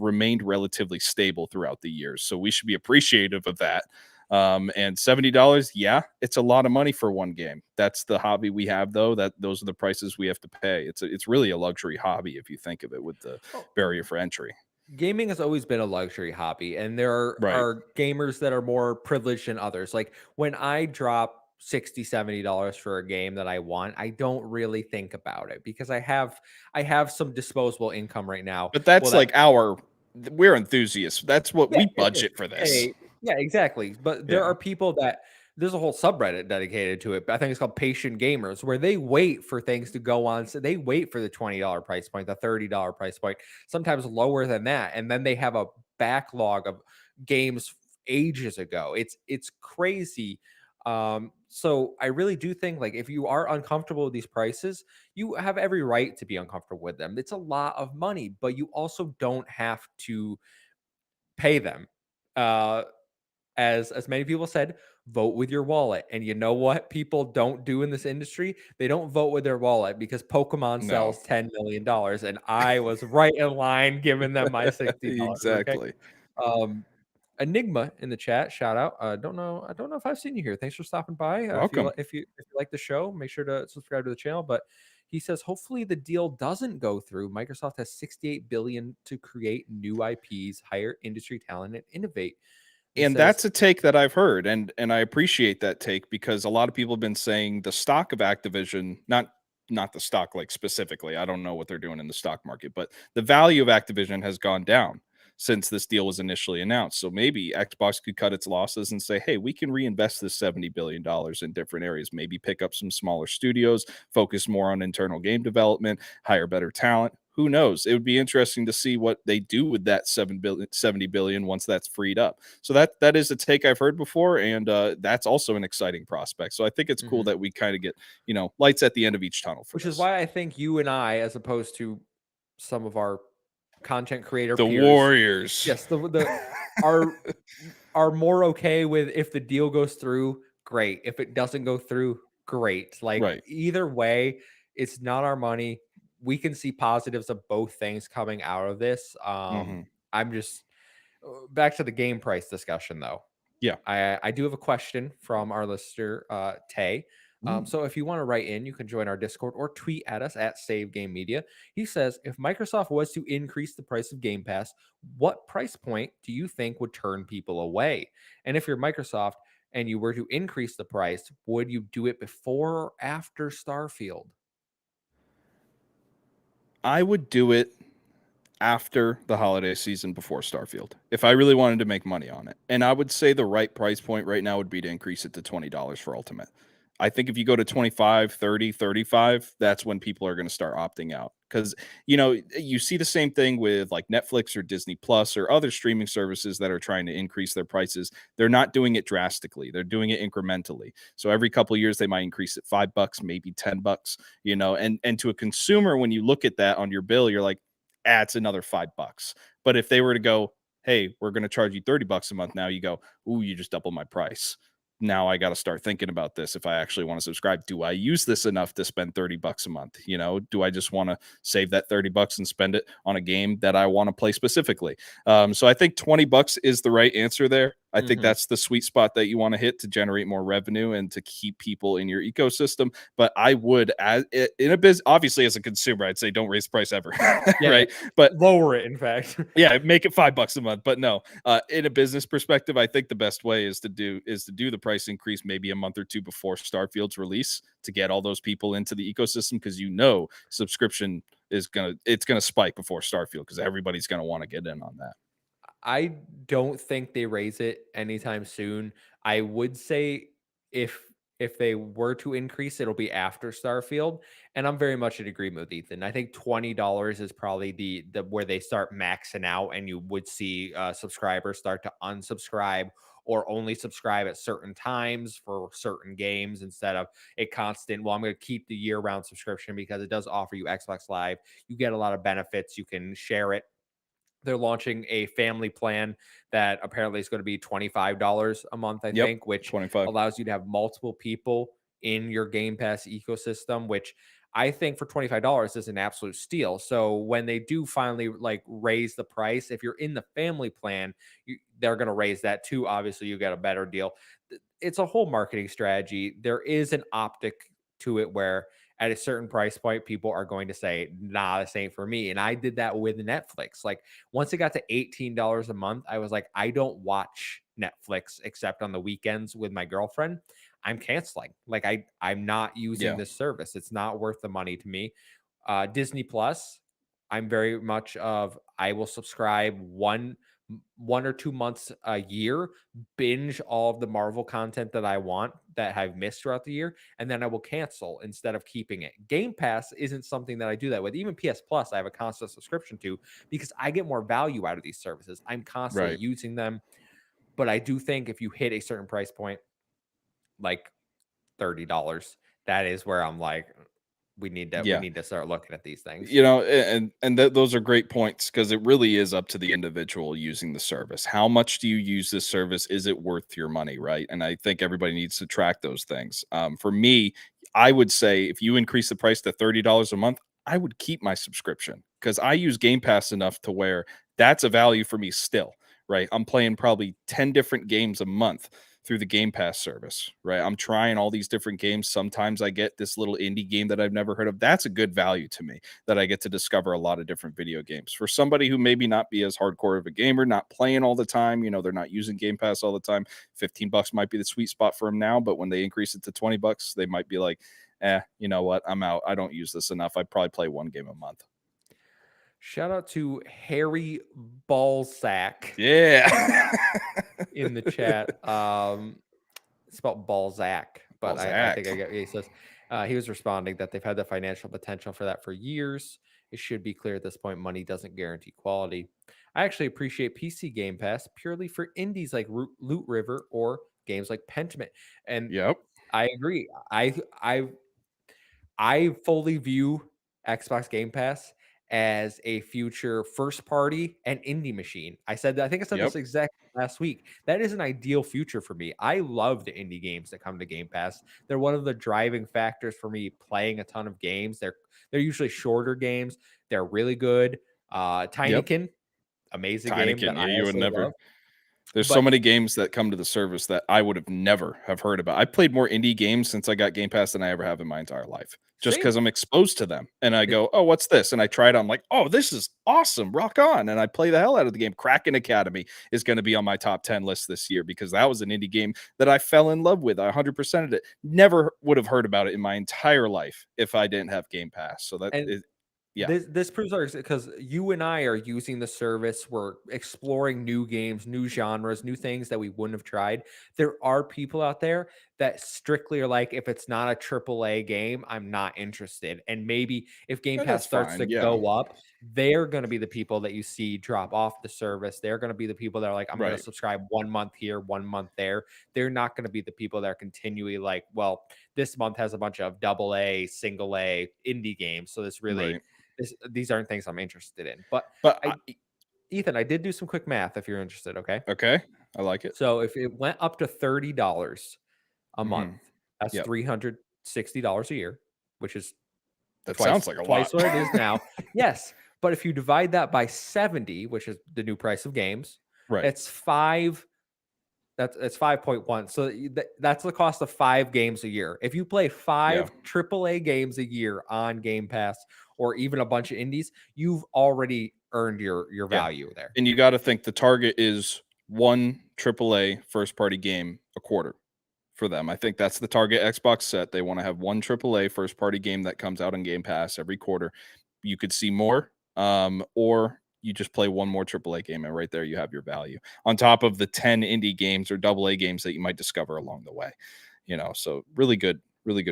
Speaker 2: remained relatively stable throughout the years. So we should be appreciative of that. And $70, yeah, it's a lot of money for one game. That's the hobby we have, though. That those are the prices we have to pay. It's really a luxury hobby if you think of it with the
Speaker 1: Well,
Speaker 2: barrier for entry.
Speaker 1: gaming has always been a luxury hobby, and there
Speaker 2: Right.
Speaker 1: are gamers that are more privileged than others. Like when I drop 60, $70 for a game that I want, I don't really think about it because I have some disposable income right now.
Speaker 2: But
Speaker 1: Well,
Speaker 2: that's
Speaker 1: that
Speaker 2: like we're enthusiasts. That's what
Speaker 1: Yeah,
Speaker 2: we
Speaker 1: it is.
Speaker 2: budget for this.
Speaker 1: Hey, yeah, exactly. But there
Speaker 2: Yeah.
Speaker 1: are people that there's a whole subreddit dedicated to it. I think it's called Patient Gamers, where they wait for things to go on. So they wait for the $20 price point, the $30 price point, sometimes lower than that. And then they have a backlog of games ages ago. It's crazy. So I really do think like if you are uncomfortable with these prices, you have every right to be uncomfortable with them. It's a lot of money, but you also don't have to pay them. Uh, as many people said, vote with your wallet. And you know what people don't do in this industry? They don't vote with their wallet because Pokemon
Speaker 2: No.
Speaker 1: sells $10 million, and I was right in line giving them my $60. Okay.
Speaker 2: Exactly.
Speaker 1: Um, Enigma in the chat, shout out. I don't know if I've seen you here. Thanks for stopping by.
Speaker 2: Welcome.
Speaker 1: If you like the show, make sure to subscribe to the channel. But he says, hopefully the deal doesn't go through. Microsoft has 68 billion to create new IPs, hire industry talent, and innovate. He
Speaker 2: And
Speaker 1: says,
Speaker 2: that's a take that I've heard, and I appreciate that take because a lot of people have been saying the stock of Activision, not the stock like specifically. I don't know what they're doing in the stock market, but the value of Activision has gone down since this deal was initially announced. So maybe Xbox could cut its losses and say, "Hey, we can reinvest this $70 billion in different areas. Maybe pick up some smaller studios, focus more on internal game development, hire better talent." Who knows? It would be interesting to see what they do with that 70 billion once that's freed up. So that is a take I've heard before, and that's also an exciting prospect. So I think it's cool
Speaker 1: mhm.
Speaker 2: that we kind of get lights at the end of each tunnel for
Speaker 1: Which is
Speaker 2: this.
Speaker 1: why I think you and I, as opposed to some of our content creator
Speaker 2: The
Speaker 1: peers,
Speaker 2: Warriors.
Speaker 1: yes, the are are more okay with if the deal goes through, great. If it doesn't go through, great. Like
Speaker 2: Right.
Speaker 1: either way, it's not our money. We can see positives of both things coming out of this.
Speaker 2: Hmm.
Speaker 1: I'm just back to the game price discussion though.
Speaker 2: Yeah.
Speaker 1: I do have a question from our listener, Tay.
Speaker 2: Ooh.
Speaker 1: So if you want to write in, you can join our Discord or tweet at us at Save Game Media. He says, if Microsoft was to increase the price of Game Pass, what price point do you think would turn people away? And if you're Microsoft and you were to increase the price, would you do it before or after Starfield?
Speaker 2: I would do it after the holiday season before Starfield if I really wanted to make money on it. And I would say the right price point right now would be to increase it to $20 for Ultimate. I think if you go to 25, 30, 35, that's when people are going to start opting out. Cuz you see the same thing with like Netflix or Disney Plus or other streaming services that are trying to increase their prices. They're not doing it drastically. They're doing it incrementally. So every couple of years they might increase it $5, maybe $10, and to a consumer when you look at that on your bill, you're like, it's another $5. But if they were to go, hey, we're going to charge you $30 a month now, you go, ooh, you just doubled my price. Now I got to start thinking about this. If I actually want to subscribe, do I use this enough to spend $30 a month? Do I just want to save that $30 and spend it on a game that I want to play specifically? So I think $20 is the right answer there. I think
Speaker 1: Mhm.
Speaker 2: that's the sweet spot that you want to hit to generate more revenue and to keep people in your ecosystem. But I would, as in a business, obviously as a consumer, I'd say don't raise the price ever,
Speaker 1: Yeah,
Speaker 2: right? But
Speaker 1: lower it, in fact.
Speaker 2: yeah, make it $5 a month. But no, in a business perspective, I think the best way is to do the price increase maybe a month or two before Starfield's release to get all those people into the ecosystem because subscription it's gonna spike before Starfield because everybody's gonna want to get in on that.
Speaker 1: I don't think they raise it anytime soon. I would say if if they were to increase, it'll be after Starfield, and I'm very much in agreement with Ethan. I think $20 is probably the where they start maxing out, and you would see subscribers start to unsubscribe or only subscribe at certain times for certain games instead of a constant. Well, I'm going to keep the year-round subscription because it does offer you Xbox Live. You get a lot of benefits. You can share it. They're launching a family plan that apparently is going to be $25 a month, I
Speaker 2: Yep,
Speaker 1: think, which
Speaker 2: 25.
Speaker 1: allows you to have multiple people in your Game Pass ecosystem, which I think for $25 is an absolute steal. So when they do finally like raise the price, if you're in the family plan, they're going to raise that too. Obviously, you get a better deal. It's a whole marketing strategy. There is an optic to it where at a certain price point, people are going to say, nah, this ain't for me. And I did that with Netflix. Like once it got to $18 a month, I was like, I don't watch Netflix except on the weekends with my girlfriend. I'm canceling. Like I'm not using
Speaker 2: Yeah.
Speaker 1: this service. It's not worth the money to me. Disney Plus, I'm very much of I will subscribe 1 or 2 months a year, binge all of the Marvel content that I want that I've missed throughout the year, and then I will cancel instead of keeping it. Game Pass isn't something that I do that with. Even PS Plus, I have a constant subscription to because I get more value out of these services. I'm constantly
Speaker 2: Right.
Speaker 1: using them, but I do think if you hit a certain price point, like $30, that is where I'm like, we
Speaker 2: Yeah.
Speaker 1: need to start looking at these things.
Speaker 2: Those are great points because it really is up to the individual using the service. How much do you use this service? Is it worth your money, right? And I think everybody needs to track those things. For me, I would say if you increase the price to $30 a month, I would keep my subscription because I use Game Pass enough to where that's a value for me still, right? I'm playing probably 10 different games a month through the Game Pass service, right? I'm trying all these different games. Sometimes I get this little indie game that I've never heard of. That's a good value to me that I get to discover a lot of different video games. For somebody who maybe not be as hardcore of a gamer, not playing all the time, they're not using Game Pass all the time, $15 might be the sweet spot for them now, but when they increase it to $20, they might be like, you know what? I'm out. I don't use this enough. I probably play one game a month.
Speaker 1: Shout out to Harry Ballsack
Speaker 2: Yeah.
Speaker 1: in the chat. It's spelled Balzac, but I think I
Speaker 2: Balzac.
Speaker 1: get. He says he was responding that they've had the financial potential for that for years. It should be clear at this point, money doesn't guarantee quality. I actually appreciate PC Game Pass purely for indies like Loot River or games like Pentiment, and
Speaker 2: Yep.
Speaker 1: I agree. I fully view Xbox Game Pass as a future first party and indie machine. I said that I think I said
Speaker 2: Yep.
Speaker 1: this exact last week. That is an ideal future for me. I love the indie games that come to Game Pass. They're one of the driving factors for me playing a ton of games. They're usually shorter games. They're really good.
Speaker 2: Yep.
Speaker 1: Tinykin, amazing game
Speaker 2: Tinykin.
Speaker 1: that
Speaker 2: Yeah,
Speaker 1: I
Speaker 2: you would
Speaker 1: also
Speaker 2: never.
Speaker 1: love.
Speaker 2: There's so
Speaker 1: But
Speaker 2: many games that come to the service that I would have never have heard about. I played more indie games since I got Game Pass than I ever have in my entire life, just
Speaker 1: same.
Speaker 2: because I'm exposed to them. And I
Speaker 1: It,
Speaker 2: go, "Oh, what's this?" And I try it. I'm like, "Oh, this is awesome! Rock on!" And I play the hell out of the game. Kraken Academy is going to be on my top 10 list this year because that was an indie game that I fell in love with. I 100%ed it. Never would have heard about it in my entire life if I didn't have Game Pass. So that
Speaker 1: and
Speaker 2: is, yeah,
Speaker 1: this proves ours because you and I are using the service. We're exploring new games, new genres, new things that we wouldn't have tried. There are people out there that strictly are like, if it's not a triple A game, I'm not interested. And maybe if Game
Speaker 2: and
Speaker 1: Pass
Speaker 2: that's
Speaker 1: starts to
Speaker 2: fine. Yeah,
Speaker 1: go up, they're going to be the people that you see drop off the service. They're going to be the people that are like, I'm going to
Speaker 2: right,
Speaker 1: subscribe 1 month here, 1 month there. They're not going to be the people that are continually like, well, this month has a bunch of double A, single A indie games. So this really
Speaker 2: right.
Speaker 1: these aren't things I'm interested in. But
Speaker 2: But
Speaker 1: I Ethan, I did do some quick math if you're interested, okay?
Speaker 2: okay, I like it.
Speaker 1: So if it went up to $30 a month,
Speaker 2: Hmm.
Speaker 1: that's
Speaker 2: Yep,
Speaker 1: $360 a year, which is
Speaker 2: that
Speaker 1: twice
Speaker 2: sounds like a lot.
Speaker 1: twice what it is now. Yes, but if you divide that by 70, which is the new price of games,
Speaker 2: Right.
Speaker 1: it's 5 that's 5.1. So that's the cost of 5 games a year. If you play
Speaker 2: Yeah.
Speaker 1: 5 AAA games a year on Game Pass or even a bunch of indies, you've already earned your
Speaker 2: Yeah.
Speaker 1: value there.
Speaker 2: And you got to think the target is one AAA first party game a quarter for them. I think that's the target Xbox set. They want to have one AAA first party game that comes out on Game Pass every quarter. You could see more, or you just play one more AAA game, and right there you have your value on top of the 10 indie games or double A games that you might discover along the way. So really good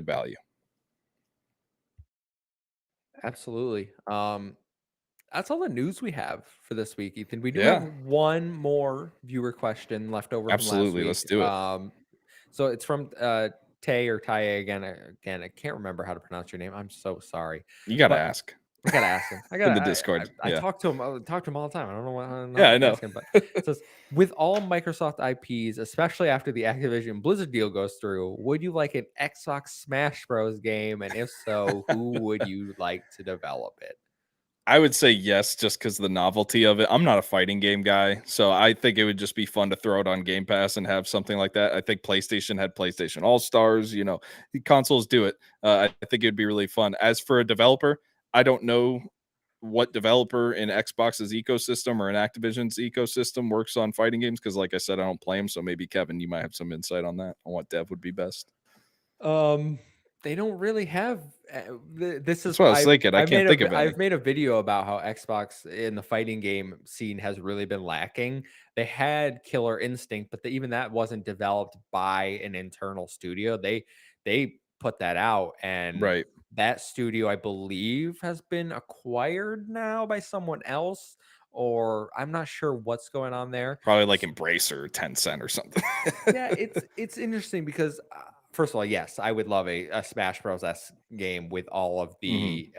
Speaker 2: value.
Speaker 1: Absolutely. That's all the news we have for this week, Ethan. We do have
Speaker 2: Yeah,
Speaker 1: one more viewer question left over from last
Speaker 2: absolutely.
Speaker 1: week.
Speaker 2: Let's do it.
Speaker 1: So it's from Tay or Taye again. Again, I can't remember how to pronounce your name. I'm so sorry,
Speaker 2: You got to
Speaker 1: but
Speaker 2: ask
Speaker 1: I gotta ask him.
Speaker 2: in the Discord.
Speaker 1: I
Speaker 2: Yeah.
Speaker 1: talk to him. I talk to him all the time. I don't know what I don't know
Speaker 2: Yeah,
Speaker 1: how
Speaker 2: I
Speaker 1: to
Speaker 2: know.
Speaker 1: ask him, but it says with all Microsoft IPs, especially after the Activision Blizzard deal goes through, would you like an Xbox Smash Bros. Game? And if so, who would you like to develop it?
Speaker 2: I would say yes, just because the novelty of it. I'm not a fighting game guy, so I think it would just be fun to throw it on Game Pass and have something like that. I think PlayStation had PlayStation All Stars. The consoles do it. I think it would be really fun. As for a developer, I don't know what developer in Xbox's ecosystem or in Activision's ecosystem works on fighting games because, like I said, I don't play them. So maybe Kevin, you might have some insight on that on what dev would be best.
Speaker 1: Um, they don't really have. This
Speaker 2: That's
Speaker 1: is
Speaker 2: what I was thinking. I can't think of any.
Speaker 1: I've made a video about how Xbox in the fighting game scene has really been lacking. They had Killer Instinct, but even that wasn't developed by an internal studio. They put that out, and
Speaker 2: Right.
Speaker 1: that studio, I believe, has been acquired now by someone else, or I'm not sure what's going on there.
Speaker 2: Probably like Embrace or Tencent or something.
Speaker 1: Yeah, it's interesting because first of all, yes, I would love a Smash Bros. S game with all of
Speaker 2: Mhm.
Speaker 1: the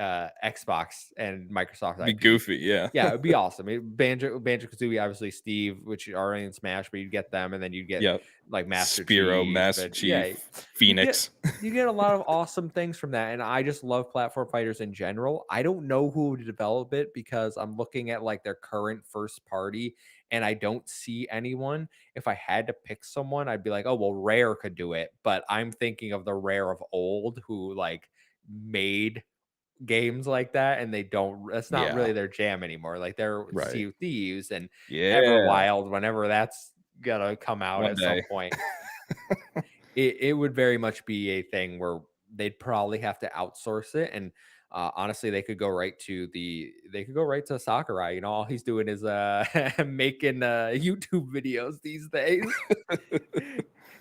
Speaker 1: Xbox and Microsoft
Speaker 2: Be
Speaker 1: IPs.
Speaker 2: goofy, yeah.
Speaker 1: Yeah, it'd be awesome. Banjo Kazooie, obviously Steve, which are in Smash, but you'd get them, and then you'd get
Speaker 2: Yep.
Speaker 1: like Master
Speaker 2: Spiro,
Speaker 1: Chief,
Speaker 2: Master
Speaker 1: and yeah,
Speaker 2: Chief,
Speaker 1: you get
Speaker 2: Phoenix.
Speaker 1: you get a lot of awesome things from that. And I just love platform fighters in general. I don't know who would develop it because I'm looking at like their current first party, and I don't see anyone. If I had to pick someone, I'd be like, oh, well, Rare could do it. But I'm thinking of the Rare of old who like made games like that and they don't, that's not
Speaker 2: Yeah,
Speaker 1: really their jam anymore. Like they're
Speaker 2: right.
Speaker 1: Sea of Thieves and
Speaker 2: Yeah,
Speaker 1: Everwild, whenever that's gonna come out
Speaker 2: one
Speaker 1: at some
Speaker 2: day.
Speaker 1: point, it would very much be a thing where they'd probably have to outsource it. And honestly, they could go right to Sakurai. All he's doing is making YouTube videos these days.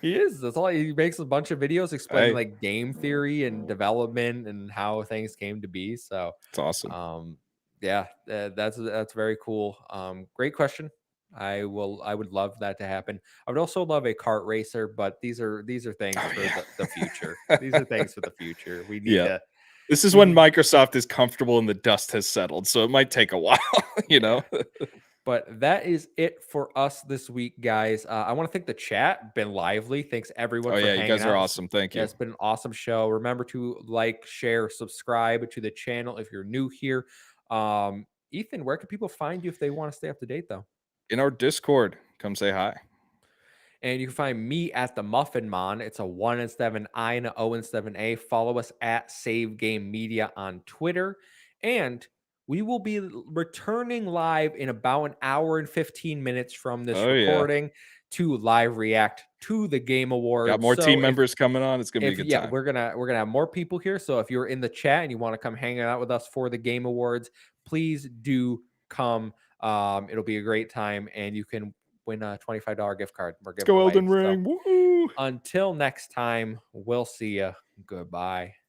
Speaker 1: He is. That's all he makes, a bunch of videos explaining
Speaker 2: Hey,
Speaker 1: like game theory and development and how things came to be. So
Speaker 2: it's awesome.
Speaker 1: um yeah, that's very cool. Great question. I would love that to happen. I would also love a kart racer, but these are things
Speaker 2: Oh,
Speaker 1: for
Speaker 2: yeah.
Speaker 1: the future. These are things for the future. We need
Speaker 2: Yeah.
Speaker 1: to
Speaker 2: This is
Speaker 1: we
Speaker 2: when
Speaker 1: need
Speaker 2: Microsoft is comfortable and the dust has settled, so it might take a while, you know?
Speaker 1: Yeah. But that is it for us this week, guys. I want to thank the chat. Been lively. Thanks everyone
Speaker 2: Oh,
Speaker 1: for
Speaker 2: yeah, you
Speaker 1: hanging
Speaker 2: guys are
Speaker 1: out.
Speaker 2: awesome, thank
Speaker 1: Yeah,
Speaker 2: you.
Speaker 1: it's been an awesome show. Remember to like, share, subscribe to the channel if you're new here. Ethan, where can people find you if they want to stay up to date, though?
Speaker 2: in our Discord. Come say hi.
Speaker 1: And you can find me at the Muffin Mon. It's a 1-7I and a 0-7A. Follow us at Save Game Media on Twitter. And we will be returning live in about an hour and 15 minutes from this
Speaker 2: Oh yeah,
Speaker 1: recording to live react to the Game
Speaker 2: got
Speaker 1: Awards.
Speaker 2: more team
Speaker 1: So
Speaker 2: members coming on. It's gonna be a
Speaker 1: if
Speaker 2: good
Speaker 1: yeah,
Speaker 2: time.
Speaker 1: we're gonna have more people here. So if you're in the chat and you want to come hang out with us for the Game Awards, please do come. It'll be a great time, and you can win a $25 gift card. We're
Speaker 2: Let's
Speaker 1: giving
Speaker 2: go
Speaker 1: away.
Speaker 2: Elden
Speaker 1: So
Speaker 2: Ring. Woo!
Speaker 1: until next time, we'll see you. Goodbye.